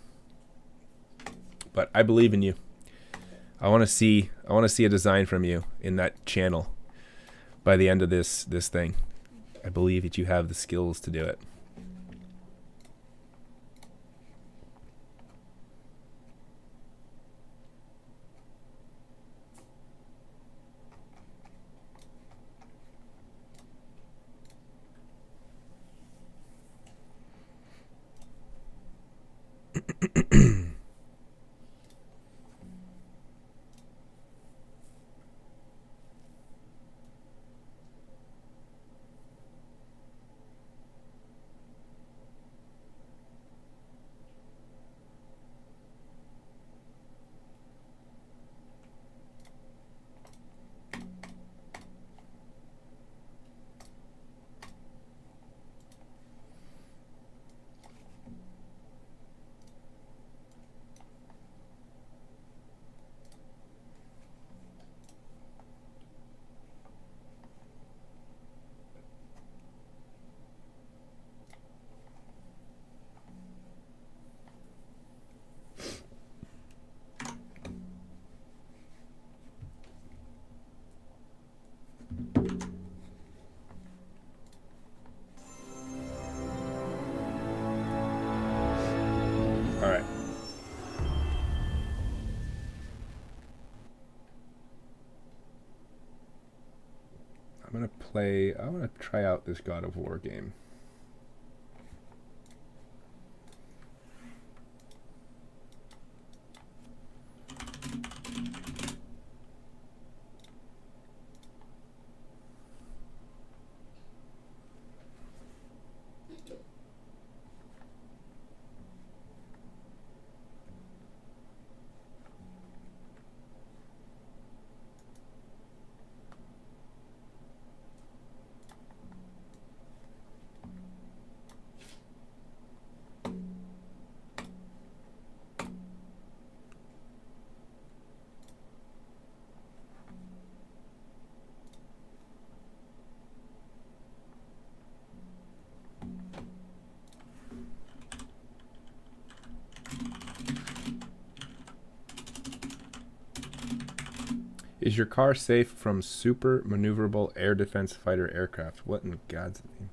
But I believe in you. I want to see a design from you in that channel by the end of this thing. I believe that you have the skills to do it. All right. I'm gonna try out this God of War game. Is your car safe from super maneuverable air defense fighter aircraft? What in God's name?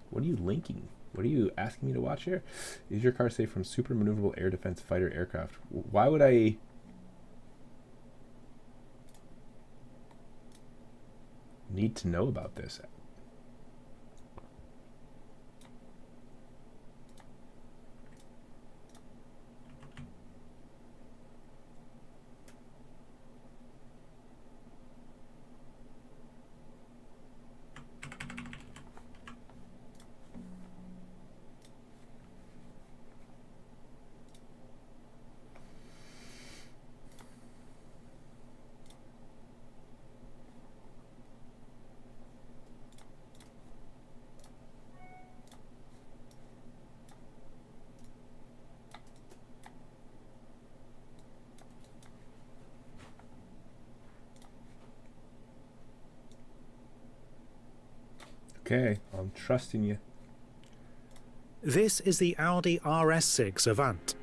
What are you linking? What are you asking me to watch here? Is your car safe from super maneuverable air defense fighter aircraft? Why would I... need to know about this? Okay, I'm trusting you. This is the Audi RS6 Avant.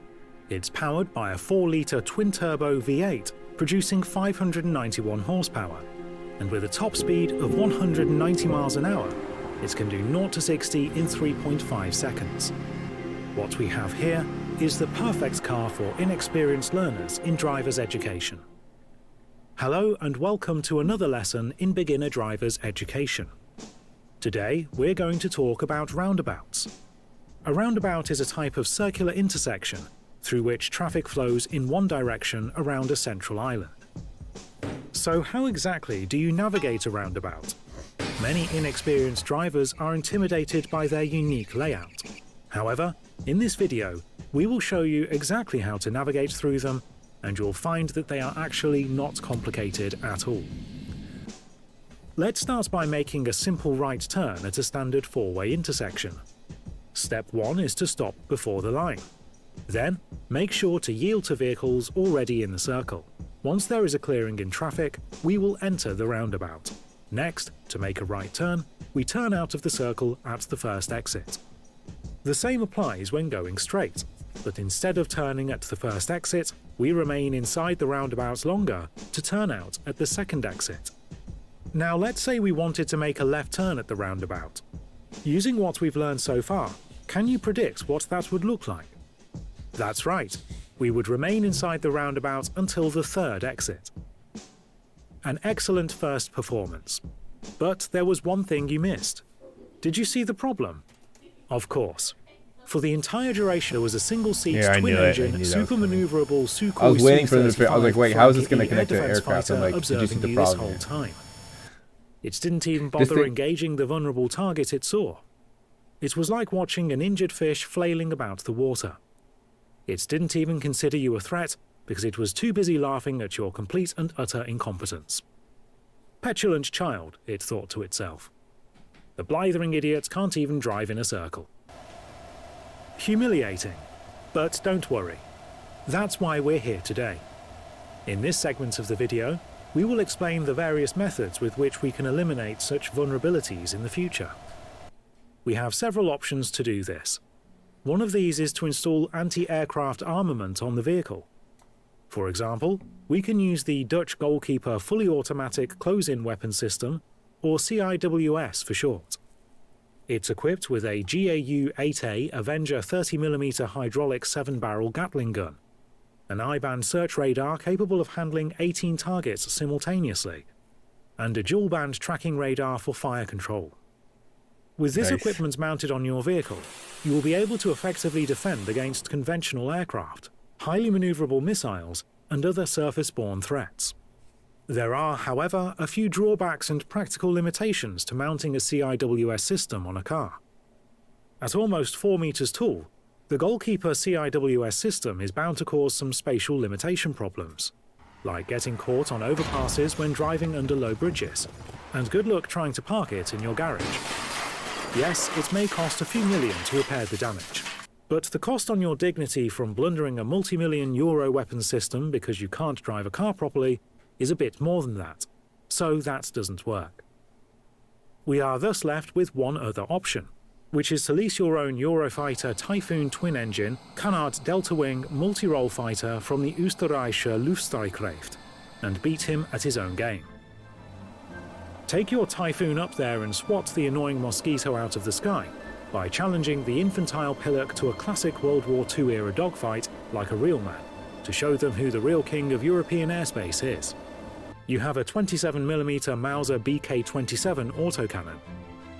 It's powered by a 4-litre twin-turbo V8, producing 591 horsepower, and with a top speed of 190 miles an hour, it can do 0 to 60 in 3.5 seconds. What we have here is the perfect car for inexperienced learners in driver's education. Hello and welcome to another lesson in beginner driver's education. Today, we're going to talk about roundabouts. A roundabout is a type of circular intersection through which traffic flows in one direction around a central island. So how exactly do you navigate a roundabout? Many inexperienced drivers are intimidated by their unique layout. However, in this video, we will show you exactly how to navigate through them, and you'll find that they are actually not complicated at all. Let's start by making a simple right turn at a standard 4-way intersection. Step 1 is to stop before the line. Then, make sure to yield to vehicles already in the circle. Once there is a clearing in traffic, we will enter the roundabout. Next, to make a right turn, we turn out of the circle at the first exit. The same applies when going straight, but instead of turning at the first exit, we remain inside the roundabout longer to turn out at the second exit. Now let's say we wanted to make a left turn at the roundabout. Using what we've learned so far, can you predict what that would look like? That's right, we would remain inside the roundabout until the third exit. An excellent first performance. But there was one thing you missed. Did you see the problem? Of course. For the entire duration, there was a single-seat twin-engine, super-maneuverable Sukhoi I was waiting for them to... I was like, wait, how is this going to Frankie connect to the aircraft? I'm like, did you see the this problem whole here? time. It didn't even bother engaging the vulnerable target it saw. It was like watching an injured fish flailing about the water. It didn't even consider you a threat because it was too busy laughing at your complete and utter incompetence. Petulant child, it thought to itself. The blithering idiot can't even drive in a circle. Humiliating. But don't worry. That's why we're here today. In this segment of the video, we will explain the various methods with which we can eliminate such vulnerabilities in the future. We have several options to do this. One of these is to install anti-aircraft armament on the vehicle. For example, we can use the Dutch Goalkeeper Fully Automatic Close-In Weapon System, or CIWS for short. It's equipped with a GAU-8A Avenger 30mm hydraulic 7-barrel Gatling gun, an I-band search radar capable of handling 18 targets simultaneously, and a dual-band tracking radar for fire control. With this equipment mounted on your vehicle, you will be able to effectively defend against conventional aircraft, highly maneuverable missiles, and other surface-borne threats. There are, however, a few drawbacks and practical limitations to mounting a CIWS system on a car. At almost 4 meters tall, the Goalkeeper CIWS system is bound to cause some spatial limitation problems, like getting caught on overpasses when driving under low bridges, and good luck trying to park it in your garage. Yes, it may cost a few million to repair the damage, but the cost on your dignity from blundering a multi-million euro weapons system because you can't drive a car properly is a bit more than that, so that doesn't work. We are thus left with one other option, which is to lease your own Eurofighter Typhoon twin-engine Canard Delta Wing multi-role fighter from the Österreichische Luftstreitkräfte and beat him at his own game. Take your Typhoon up there and swat the annoying mosquito out of the sky, by challenging the infantile pillock to a classic World War II era dogfight like a real man, to show them who the real king of European airspace is. You have a 27mm Mauser BK-27 autocannon.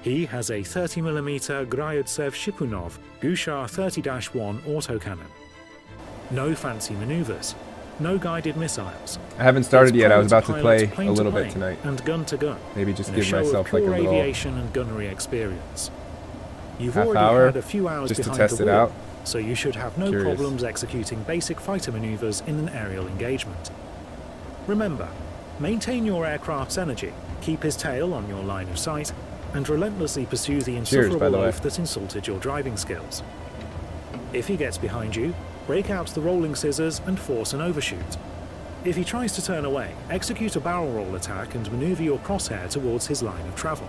He has a 30mm Grayutsev Shipunov Gushar 30-1 autocannon. No fancy maneuvers, no guided missiles. I haven't started It's yet. I was about to pilot, play plane a little plane, bit tonight. and gun to gun. Maybe just in give show myself of like a pure little aviation and gunnery experience. You've half already hour had a few hours just to behind test the it wheel, out. so you should have no Curious. problems executing basic fighter maneuvers in an aerial engagement. Remember, maintain your aircraft's energy, keep his tail on your line of sight, and relentlessly pursue the Cheers, by insufferable the way. loaf that insulted your driving skills. If he gets behind you, break out the rolling scissors and force an overshoot. If he tries to turn away, execute a barrel roll attack and maneuver your crosshair towards his line of travel.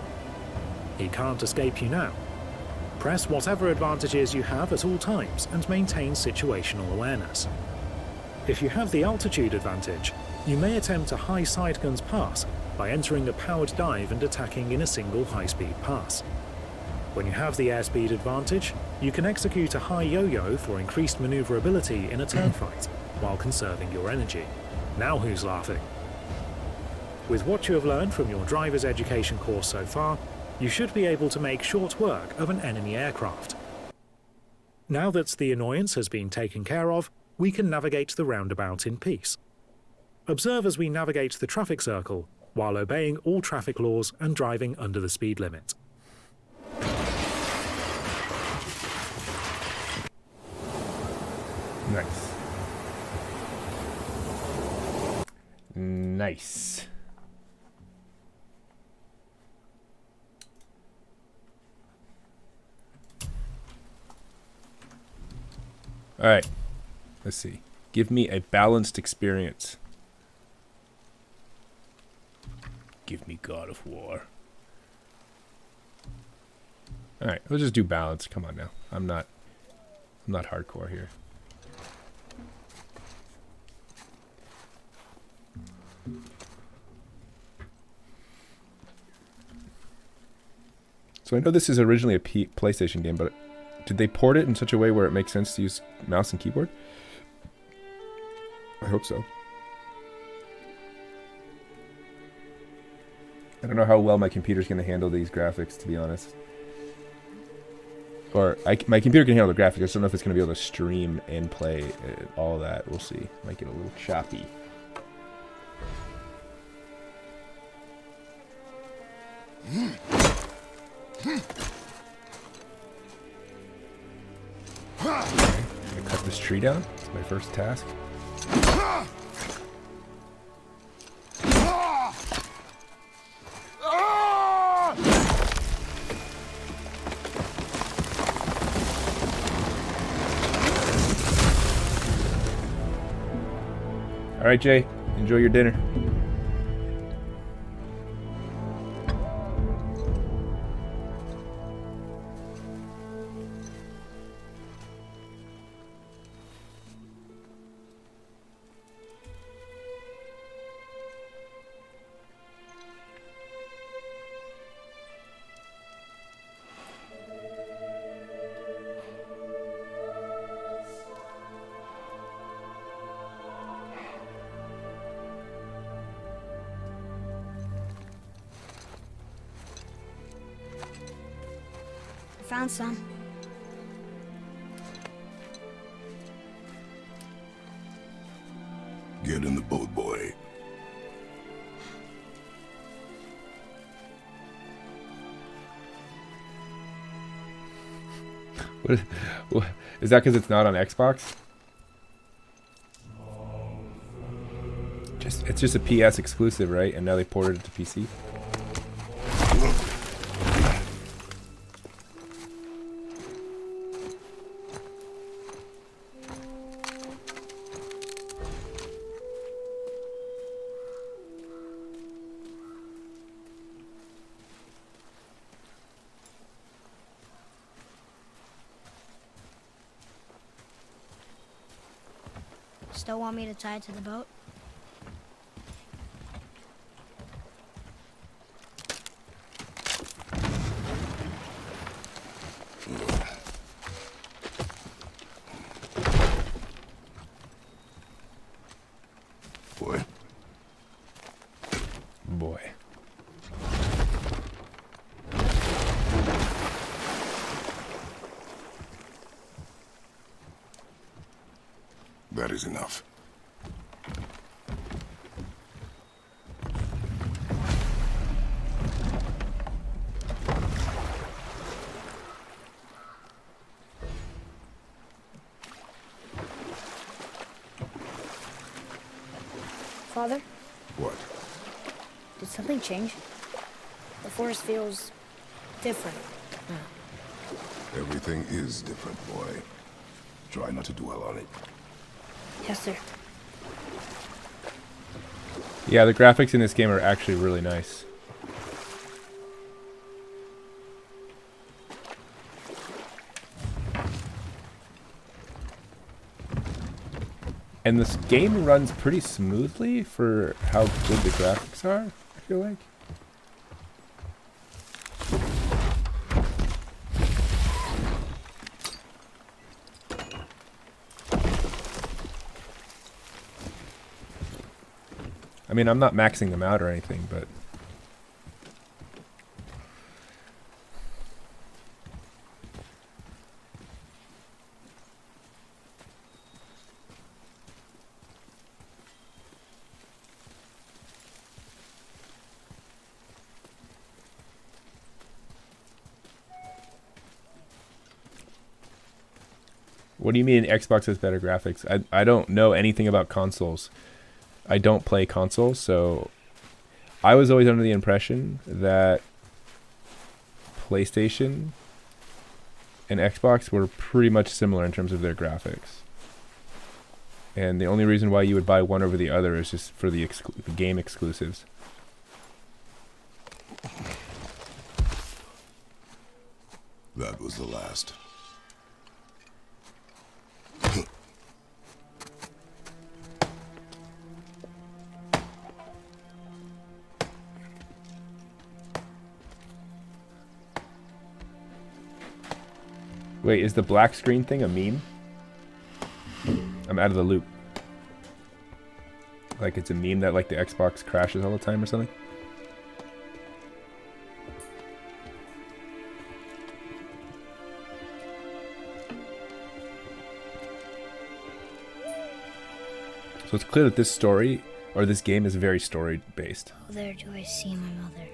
He can't escape you now. Press whatever advantages you have at all times and maintain situational awareness. If you have the altitude advantage, you may attempt a high side guns pass by entering a powered dive and attacking in a single high-speed pass. When you have the airspeed advantage, you can execute a high yo-yo for increased maneuverability in a turn fight while conserving your energy. Now who's laughing? With what you have learned from your driver's education course so far, you should be able to make short work of an enemy aircraft. Now that the annoyance has been taken care of, we can navigate the roundabout in peace. Observe as we navigate the traffic circle while obeying all traffic laws and driving under the speed limit. Nice. Nice. All right. Let's see. Give me a balanced experience. Give me God of War. All right, we'll just do balance. Come on now. I'm not hardcore here. So I know this is originally a PlayStation game, but did they port it in such a way where it makes sense to use mouse and keyboard? I hope so. I don't know how well my computer's going to handle these graphics, to be honest. Or my computer can handle the graphics. I just don't know if it's going to be able to stream and play all that. We'll see. Might get a little choppy. Okay, cut this tree down. It's my first task. All right, Jay. Enjoy your dinner. Found some. Get in the boat, boy. What is that? Because it's not on Xbox? It's just a PS exclusive, right? And now they ported it to PC. Still want me to tie it to the boat? That is enough. Father, What? did something change? The forest feels different. Everything is different, boy. Try not to dwell on it. Yes, sir. Yeah, the graphics in this game are actually really nice. And this game runs pretty smoothly for how good the graphics are, I feel like. I mean, I'm not maxing them out or anything, but... What do you mean Xbox has better graphics? I don't know anything about consoles. I don't play consoles, so I was always under the impression that PlayStation and Xbox were pretty much similar in terms of their graphics. And the only reason why you would buy one over the other is just for the game exclusives. That was the last. Wait, is the black screen thing a meme? I'm out of the loop. Like it's a meme that like the Xbox crashes all the time or something? So it's clear that this story, or this game, is very story based. There do I see my mother.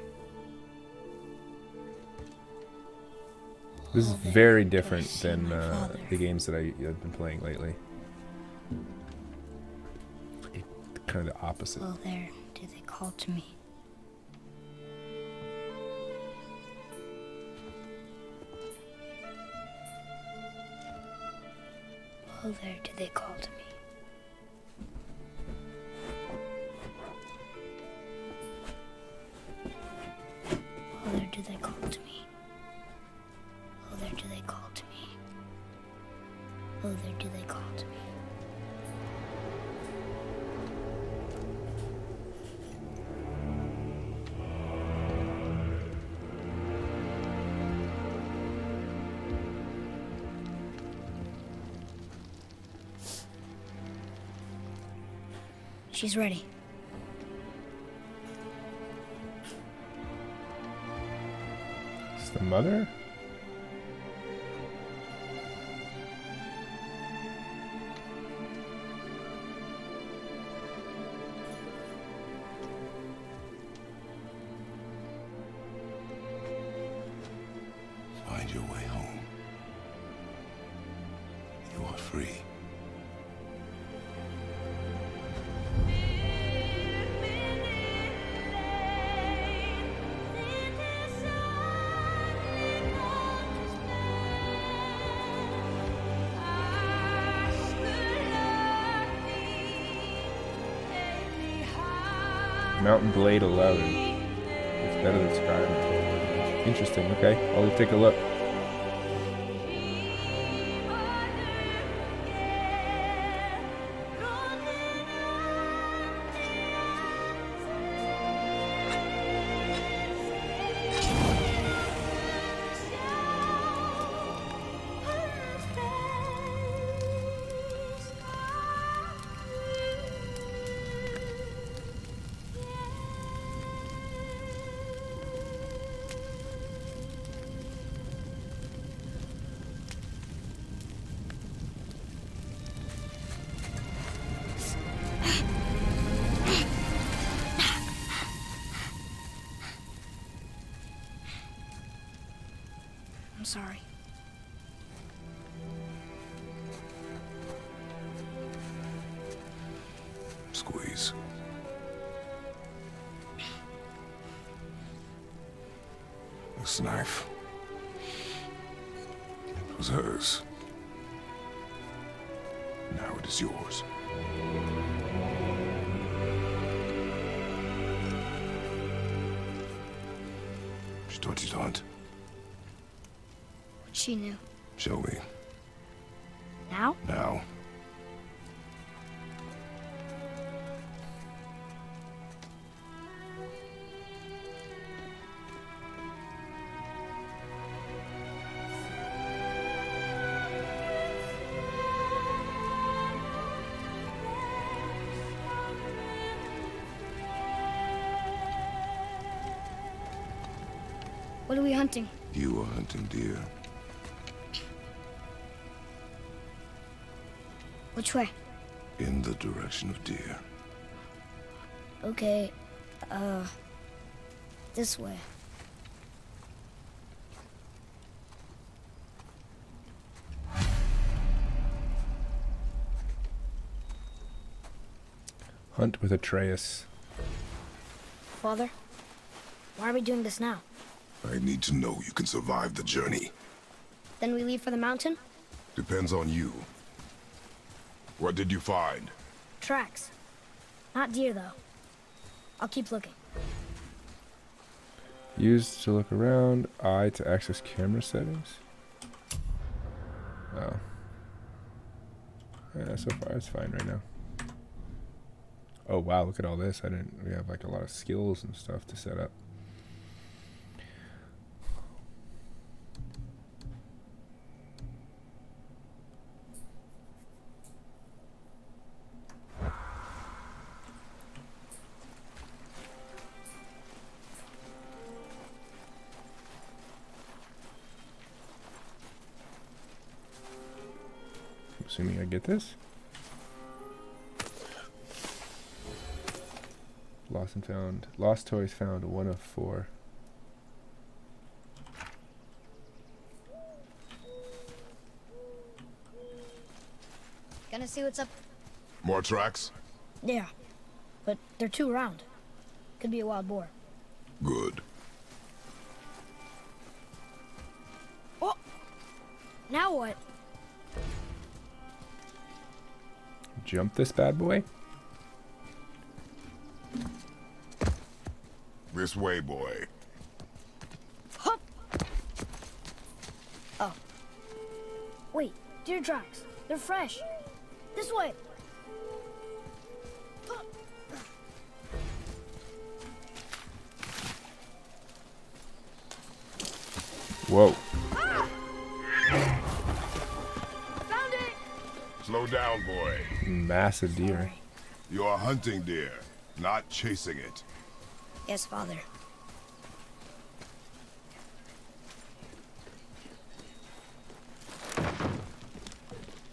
This is very different than the games that I've been playing lately. Kind of the opposite. Oh, there do they call to me. Oh, there do they call to me. Oh, there do they call to me. Oh, there do they call to me. Oh, there do they call to me. She's ready. Is the mother? Find your way home. You are free. Mountain Blade 11. It's better than Skyrim. Interesting, okay. I'll take a look. sorry. Squeeze. This knife. It was hers. Now it is yours. She taught you to hunt. What she knew. Show me. Now? Now. What are we hunting? You are hunting deer. Which way? In the direction of deer. Okay, this way. Hunt with Atreus. Father, why are we doing this now? I need to know you can survive the journey. Then we leave for the mountain? Depends on you. What did you find? Tracks. Not deer, though. I'll keep looking. Use to look around. I to access camera settings. Oh. Yeah, so far it's fine right now. Oh wow, look at all this. We have like a lot of skills and stuff to set up. Assuming I get this. Lost and found. Lost toys found. 1 of 4. Gonna see what's up. More tracks? Yeah, but they're too round. Could be a wild boar. Good. Oh! Now what? Jump this bad boy. This way, boy. Hup! Oh. Wait, deer tracks. They're fresh. This way. Hup. Whoa. Found it! Slow down, boy. Massive deer. You are hunting deer, not chasing it. Yes, Father.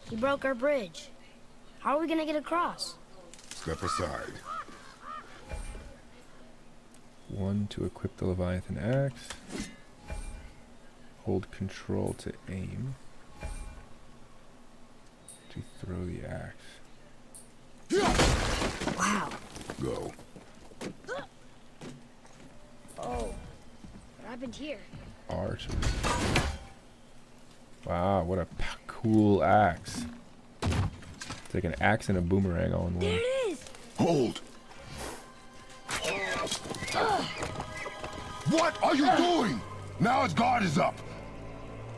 He broke our bridge. How are we gonna get across? Step aside. 1 to equip the Leviathan axe. Hold control to aim. To throw the axe. Wow. Go. Oh. What happened here? Arch. Wow, what a cool axe. It's like an axe and a boomerang all in There one. it is! Hold. What are you doing? Now its guard is up.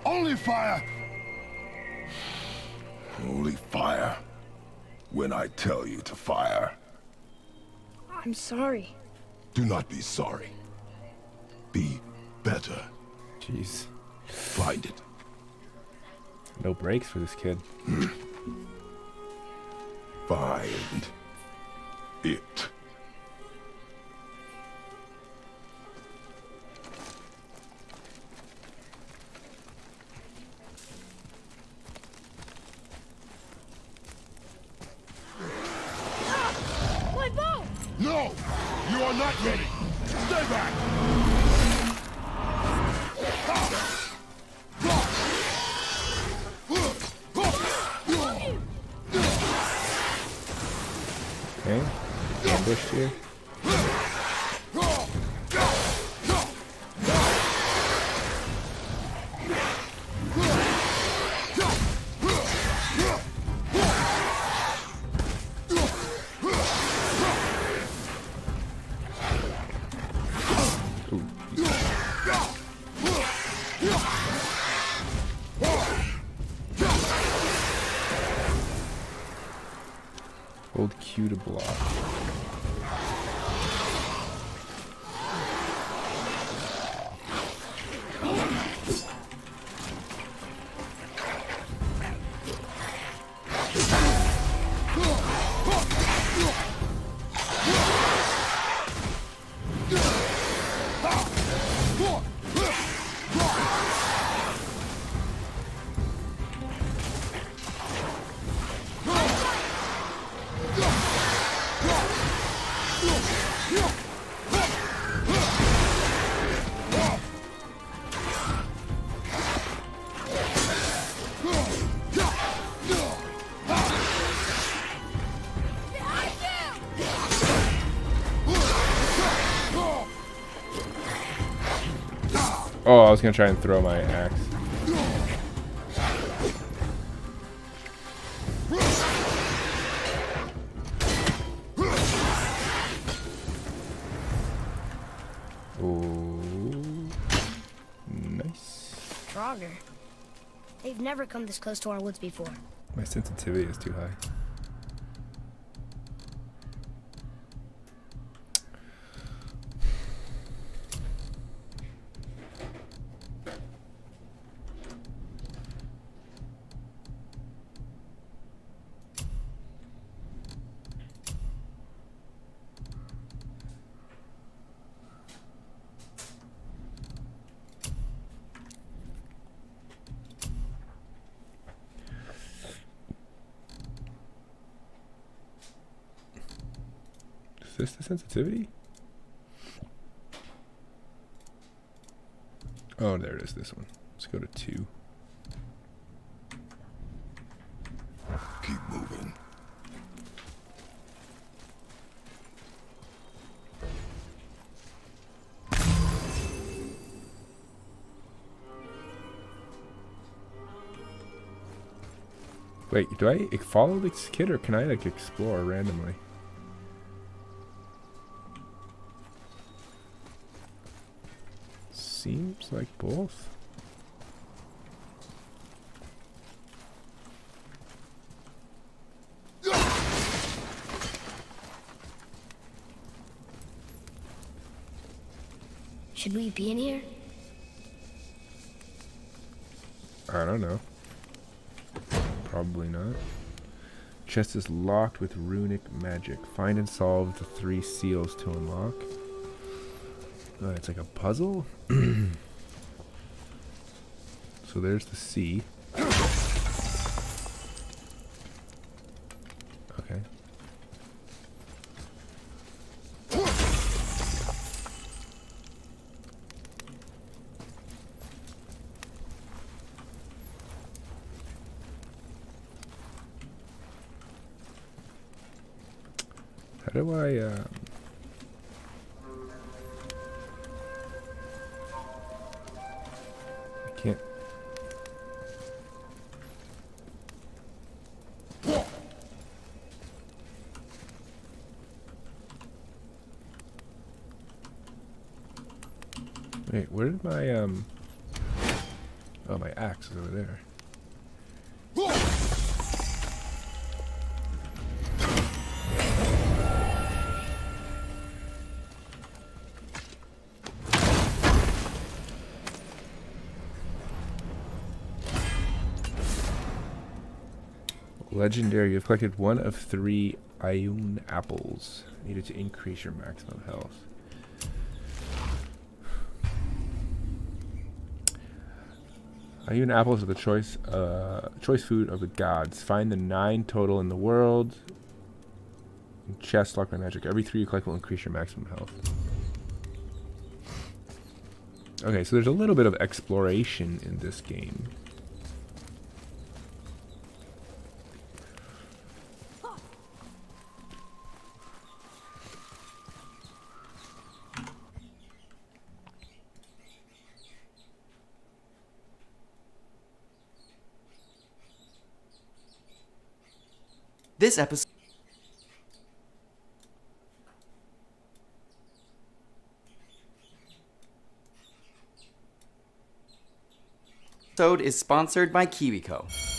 Only fire. Only fire. When I tell you to fire. I'm sorry. Do not be sorry. Be better. Jeez. Find it. No breaks for this kid. Find it. My bow! No! You are not ready! Stay back! Block! Okay. Ambushed here. Hold Q to block. Oh, I was gonna try and throw my axe. Oh, nice. Frogger. They've never come this close to our woods before. My sensitivity is too high. Is this the sensitivity? Oh, there it is, this one. Let's go to 2. Keep moving. Wait, do I follow this kid or can I like explore randomly? Seems like both. Should we be in here? I don't know. Probably not. Chest is locked with runic magic. Find and solve the 3 seals to unlock. Oh, it's like a puzzle. So there's the C. Okay. How do I can't. Wait, where did my oh, my axe is over there. Legendary, you've collected 1 of 3 Ioun apples needed to increase your maximum health. Ioun apples are the choice food of the gods. Find the 9 total in the world. Chest locked by magic. Every 3 you collect will increase your maximum health. Okay, so there's a little bit of exploration in this game. This episode is sponsored by KiwiCo.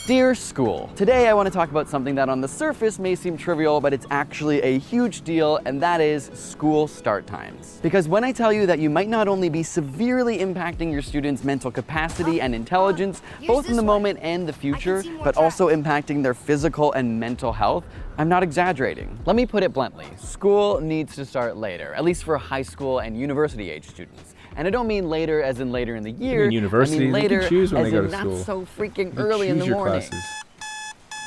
Dear school, today I want to talk about something that on the surface may seem trivial, but it's actually a huge deal, and that is school start times. Because when I tell you that you might not only be severely impacting your students' mental capacity and intelligence, both in the moment and the future, but also impacting their physical and mental health, I'm not exaggerating. Let me put it bluntly, school needs to start later, at least for high school and university age students. And I don't mean later as in later in the year. University, I mean later they can choose when as they go in to not school. so freaking You early in the choose your morning. classes.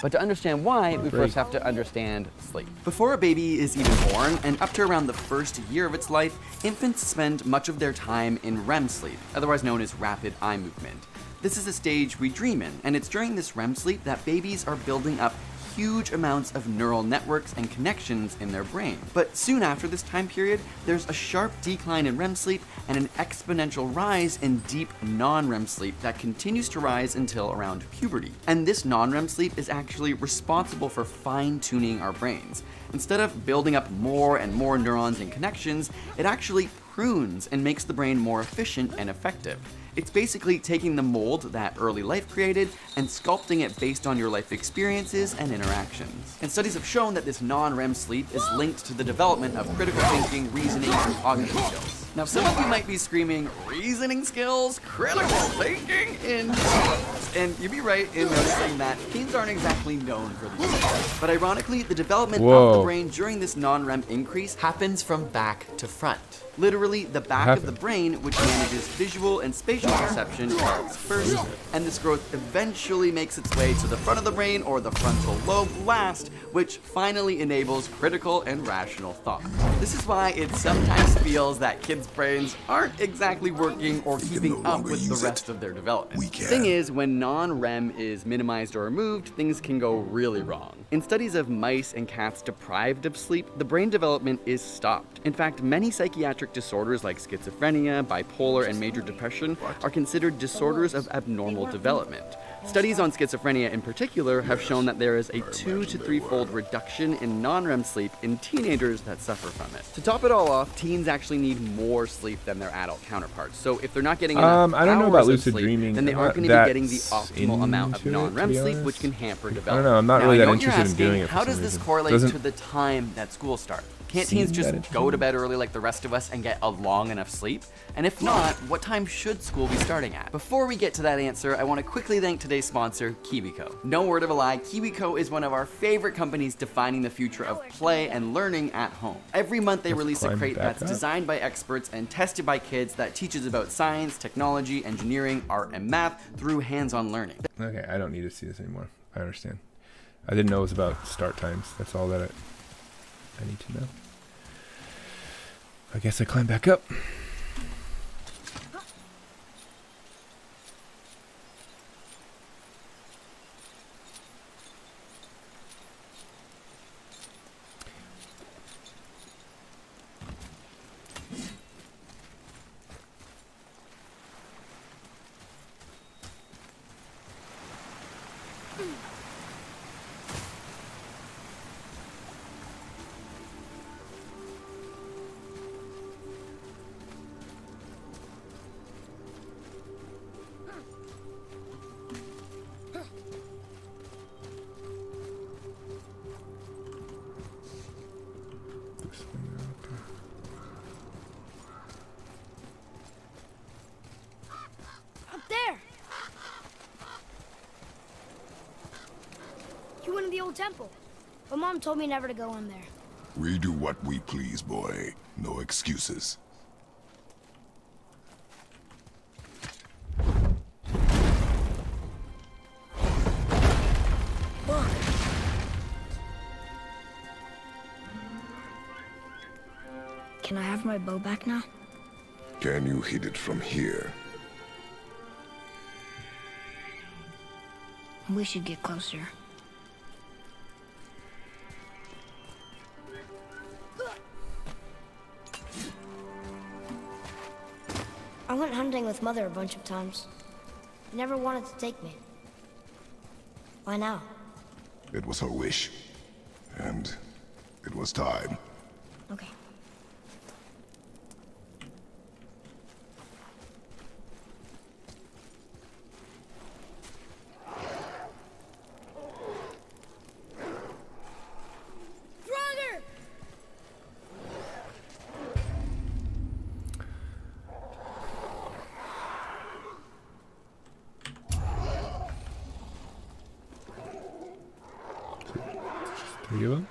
But to understand why, we first have to understand sleep. Before a baby is even born, and up to around the first year of its life, infants spend much of their time in REM sleep, otherwise known as rapid eye movement. This is a stage we dream in, and it's during this REM sleep that babies are building up huge amounts of neural networks and connections in their brain. But soon after this time period, there's a sharp decline in REM sleep and an exponential rise in deep non-REM sleep that continues to rise until around puberty. And this non-REM sleep is actually responsible for fine-tuning our brains. Instead of building up more and more neurons and connections, it actually prunes and makes the brain more efficient and effective. It's basically taking the mold that early life created and sculpting it based on your life experiences and interactions. And studies have shown that this non-REM sleep is linked to the development of critical thinking, reasoning, and cognitive skills. Now, some of you might be screaming, reasoning skills, critical thinking in teens. And you'd be right in noticing that teens aren't exactly known for these skills. But ironically, the development of the brain during this non-REM increase happens from back to front. Literally, the back of the brain, which manages visual and spatial perception, develops first, and this growth eventually makes its way to the front of the brain, or the frontal lobe, last, which finally enables critical and rational thought. This is why it sometimes feels that kids' brains aren't exactly working or keeping up with the rest of their development. The thing is, when non-REM is minimized or removed, things can go really wrong. In studies of mice and cats deprived of sleep, the brain development is stopped. In fact, many psychiatric disorders like schizophrenia, bipolar, and major depression are considered disorders of abnormal development. Studies on schizophrenia in particular have shown that there is a 2 to 3-fold reduction in non-REM sleep in teenagers that suffer from it. To top it all off, teens actually need more sleep than their adult counterparts. So if they're not getting enough I don't know hours about of lucid sleep, dreaming. then they I'm aren't going not to be getting the that optimal amount of into it, non-REM to be sleep, honest. which can hamper I development. don't know. I'm not Now, really I that know what you're interested in asking, doing it. how for does some this reason. correlate Doesn't to the time that school starts? Can't seem teens just that go to bed early like the rest of us and get a long enough sleep? And if not, what time should school be starting at? Before we get to that answer, I want to quickly thank today's sponsor, KiwiCo. No word of a lie, KiwiCo is one of our favorite companies defining the future of play and learning at home. Every month they release a climb crate back that's up. designed by experts and tested by kids that teaches about science, technology, engineering, art, and math through hands-on learning. Okay, I don't need to see this anymore. I understand. I didn't know it was about start times. That's all that I need to know. I guess I climb back up. This thing out there. Up there! You went to the old temple. But Mom told me never to go in there. We do what we please, boy. No excuses. Look! Can I have my bow back now? Can you hit it from here? We should get closer. I went hunting with Mother a bunch of times. Never wanted to take me. Why now? It was her wish. And it was time. Okay. Frogger! Three of them?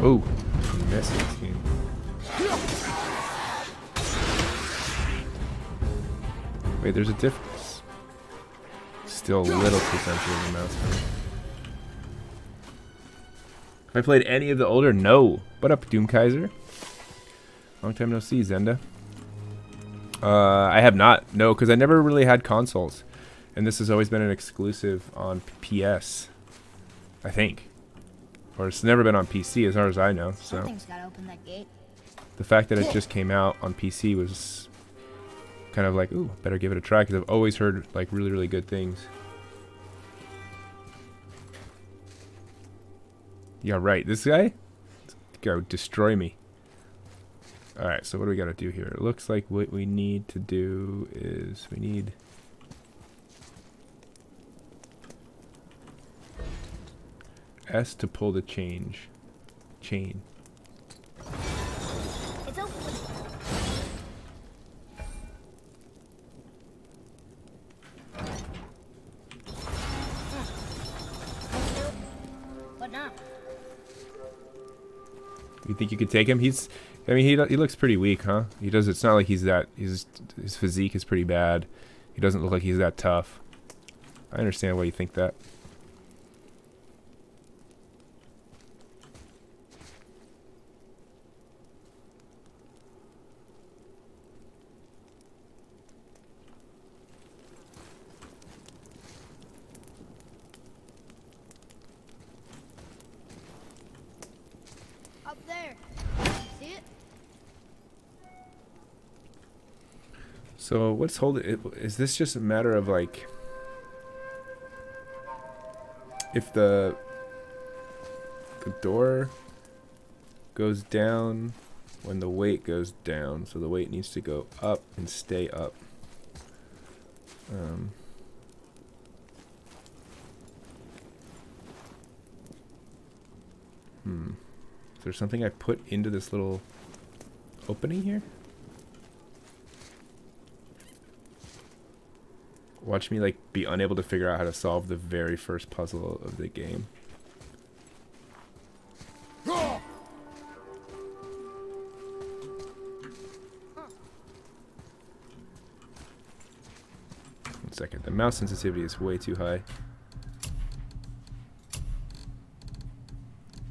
Oh, missed this game. Wait, there's a difference. Still a little too sensitive in the mouse. Have I played any of the older? No. What up, Doomkaiser? Long time no see, Zenda. I have not. No, because I never really had consoles. And this has always been an exclusive on PS. I think. Or it's never been on PC as far as I know. So Something's gotta open that gate. the fact that it just came out on PC was kind of like, ooh, better give it a try, because I've always heard like really, really good things. Yeah, right. This guy would destroy me. Alright, so what do we got to do here? It looks like what we need to do is we need S to pull the chain. It's open. What now? You think you could take him? I mean, he looks pretty weak, huh? He does. It's not like his physique is pretty bad. He doesn't look like he's that tough. I understand why you think that. Up there. See it? So what's holding it? Is this just a matter of like, if the door goes down when the weight goes down, so the weight needs to go up and stay up. Is there something I put into this little opening here? Watch me like be unable to figure out how to solve the very first puzzle of the game. One second, the mouse sensitivity is way too high.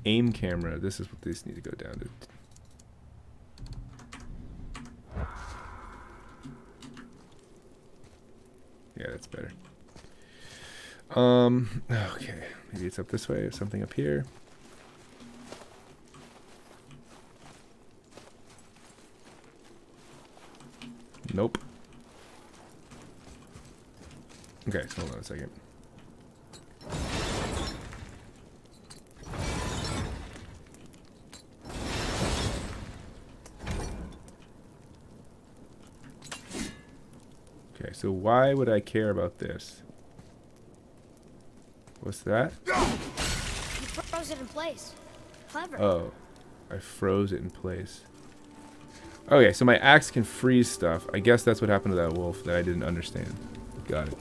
Aim camera, this is what these need to go down to. Yeah, that's better. Okay, maybe it's up this way or something up here. Nope. Okay, so hold on a second. Okay, so why would I care about this? What's that? You froze it in place. Clever. Oh, I froze it in place. Okay, so my axe can freeze stuff. I guess that's what happened to that wolf that I didn't understand. Got it.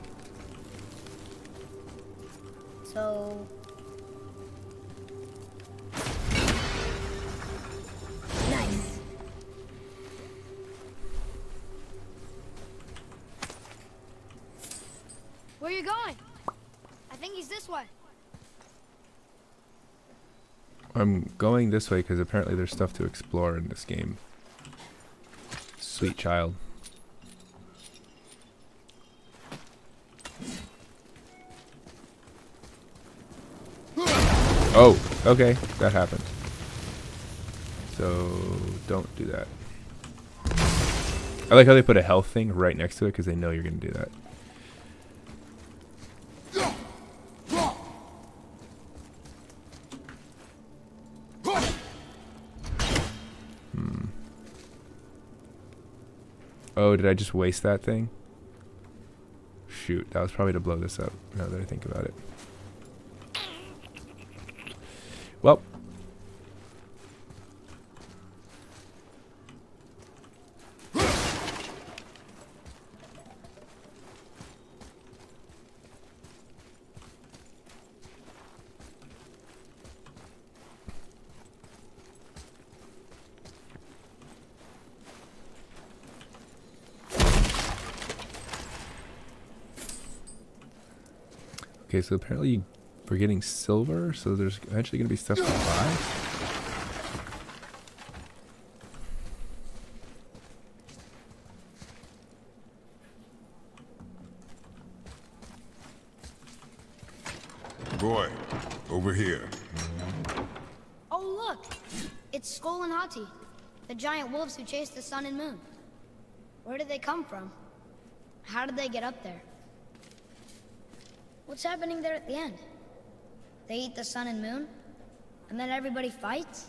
So... Nice. Where are you going? I think he's this way. I'm going this way because apparently there's stuff to explore in this game. Sweet child. Oh, okay, that happened. So don't do that. I like how they put a health thing right next to it because they know you're going to do that. Oh, did I just waste that thing? Shoot, that was probably to blow this up, now that I think about it. Well. Okay, so apparently we're getting silver, so there's eventually going to be stuff to buy. Boy, over here. Oh, look! It's Skull and Hati, the giant wolves who chased the sun and moon. Where did they come from? How did they get up there? What's happening there at the end? They eat the sun and moon? And then everybody fights?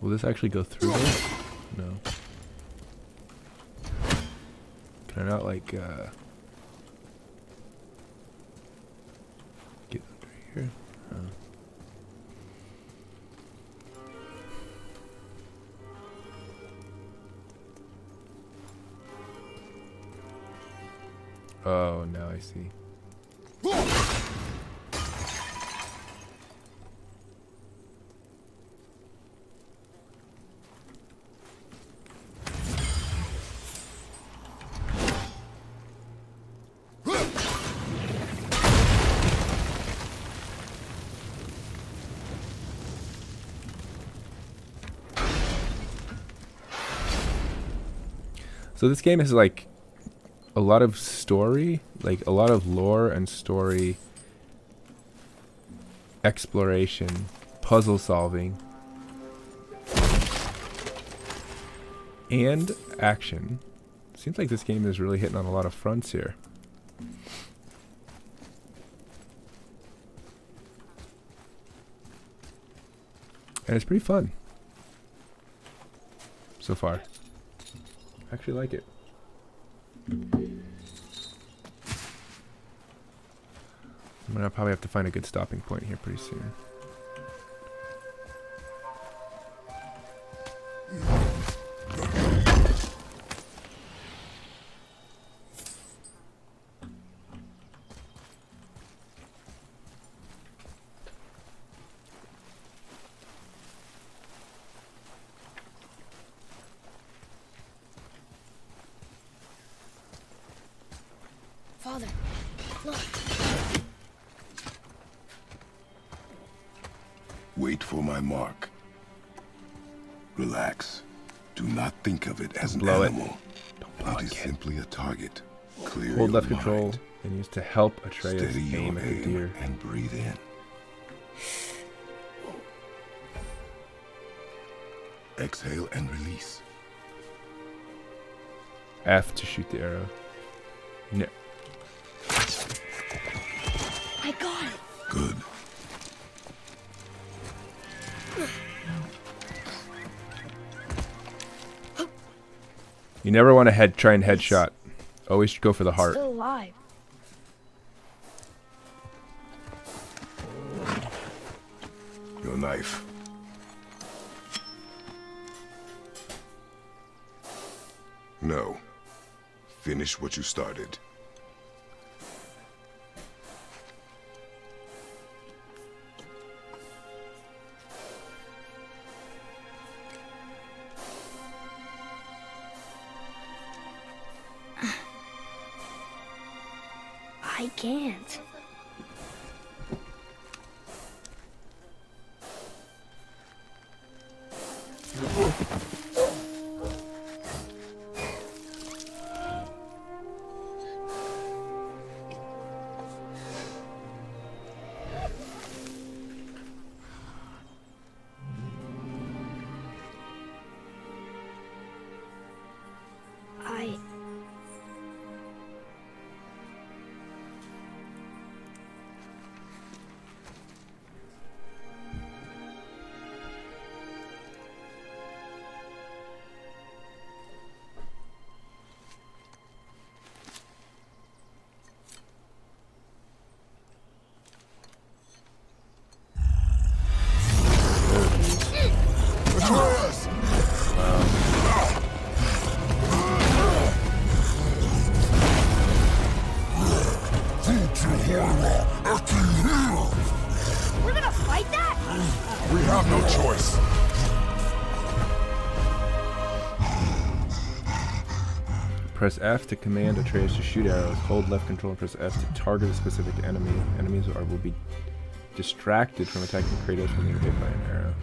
Will this actually go through there? No. Can I not, like, get under here? Oh, now I see. So this game is like a lot of story, like a lot of lore and story, exploration, puzzle solving, and action. Seems like this game is really hitting on a lot of fronts here. And it's pretty fun so far. I actually like it. I'm gonna probably have to find a good stopping point here pretty soon. Father, look. Wait for my mark. Relax. Do not think of it as an Blow it. animal. It is simply a target. Clear Hold your left control mind. and use to help Atreus Steady your aim at the deer. and breathe in. Exhale and release. F to shoot the arrow. No. I got it. Good. You never want to try and headshot. Always go for the heart. Still alive. Your knife. No. Finish what you started. I can't. We're gonna fight that? We have no choice. Press F to command Atreus to shoot arrows. Hold left control and press F to target a specific enemy. Enemies will be distracted from attacking Kratos when they are hit by an arrow.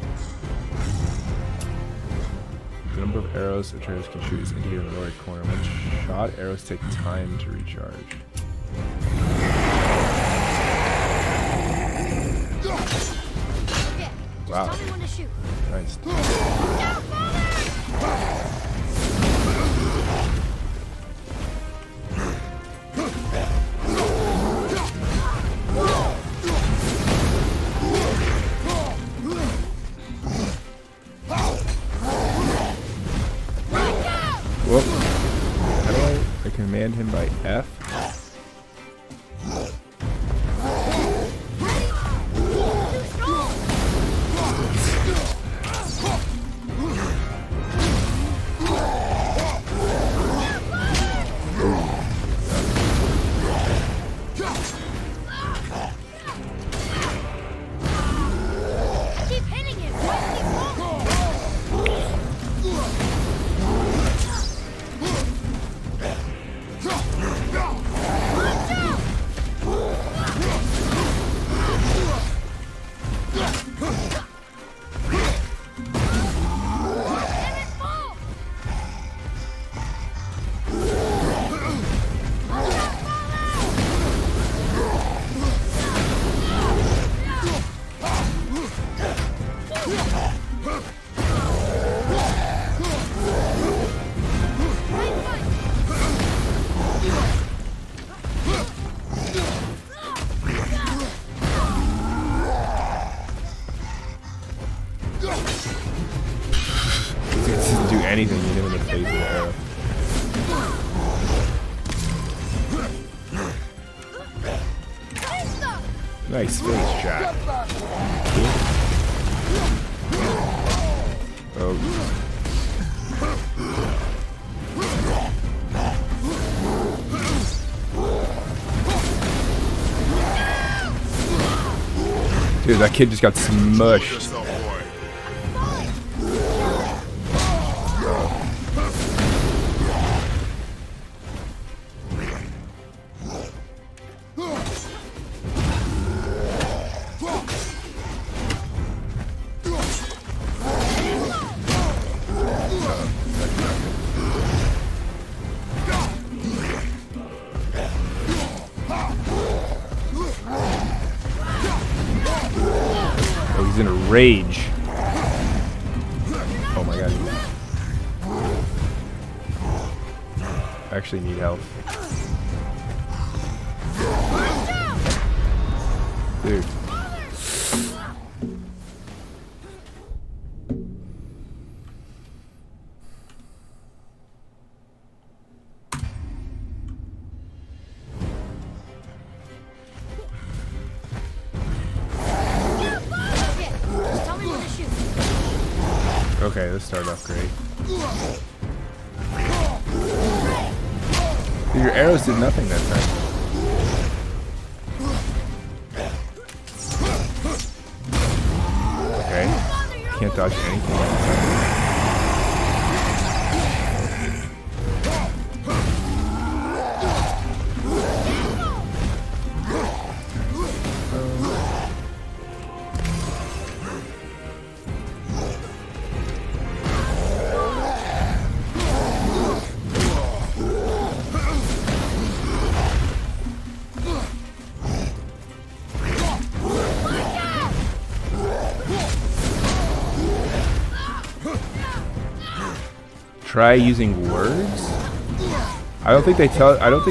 The number of arrows Atreus can shoot is indicated in the lower right corner. Once shot, arrows take time to recharge. Okay, just Wow. tell me when to shoot. Nice. Whoop. How do I command him by F? Keep hitting him. Keep moving. He doesn't do anything. You hit him in the face with an arrow. Nice face shot. Oh. Dude, that kid just got smushed. Rage. Oh my god. I actually need help. Dude. Okay, this started off great. Dude, your arrows did nothing that time. Okay. Can't dodge anything that time. Try using words? I don't think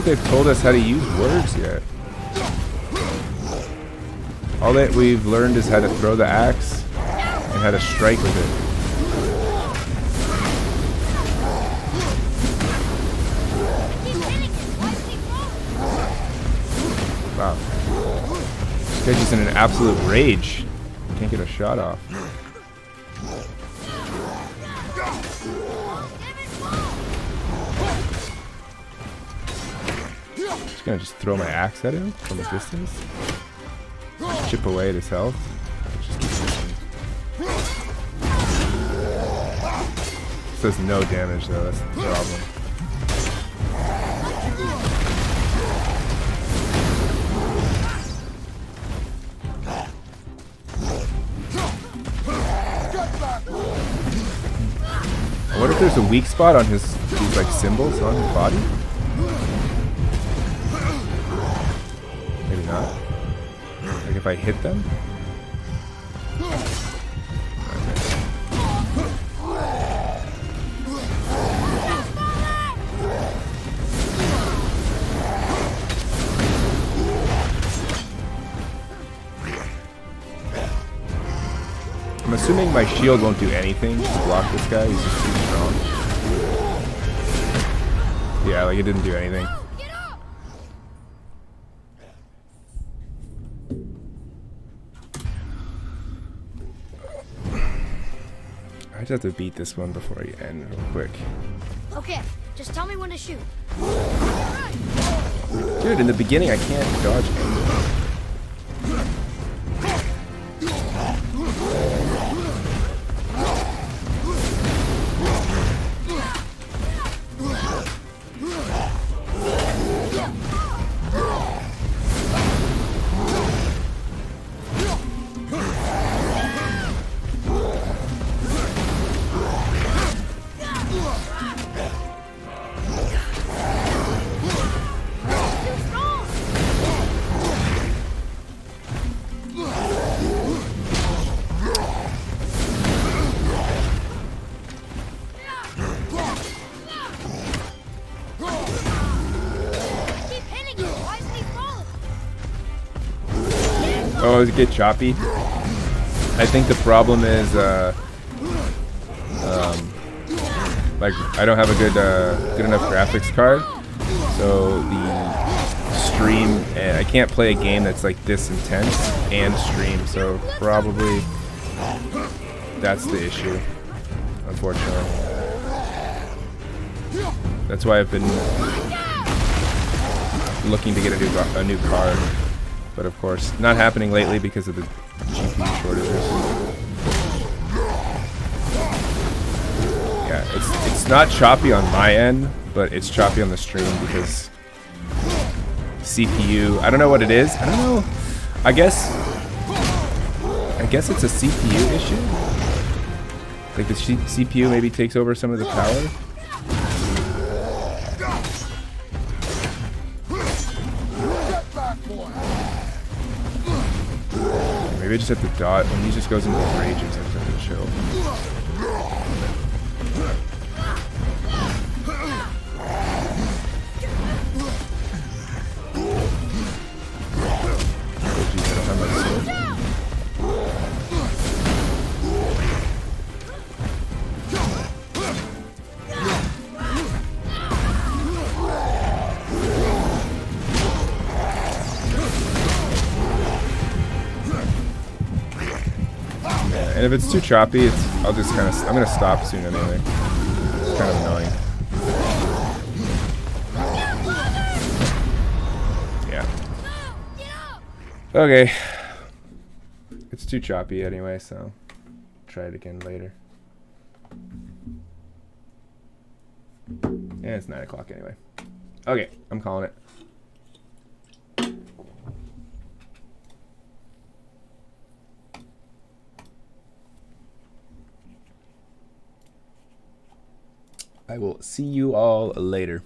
they've told us how to use words yet. All that we've learned is how to throw the axe and how to strike with it. Wow. This guy's just in an absolute rage. Can't get a shot off. Just gonna throw my axe at him from a distance. Chip away at his health. Just keep this does no damage though, that's the problem. I wonder if there's a weak spot on these like symbols on his body? Maybe not. Like if I hit them? I'm assuming my shield won't do anything to block this guy, he's just too strong. Yeah, like it didn't do anything. I just have to beat this one before I end real quick. Okay, just tell me when to shoot. Dude, in the beginning I can't dodge anything. Oh, does it get choppy? I think the problem is, like I don't have a good enough graphics card, so the stream, I can't play a game that's like this intense and stream, so probably that's the issue, unfortunately. That's why I've been looking to get a new card. But of course, not happening lately because of the GPU shortages. Yeah, it's not choppy on my end, but it's choppy on the stream because CPU. I don't know what it is. I don't know. I guess it's a CPU issue. Like the CPU maybe takes over some of the power. maybe I just have to dodge when he just goes into a rage. I just have to chill. Oh, geez, I'm talking about the sword. And if it's too choppy, I'll just kind of, I'm gonna stop soon anyway. It's kind of annoying. Yeah. Okay. It's too choppy anyway, so try it again later. Yeah, it's 9 o'clock anyway. Okay, I'm calling it. I will see you all later.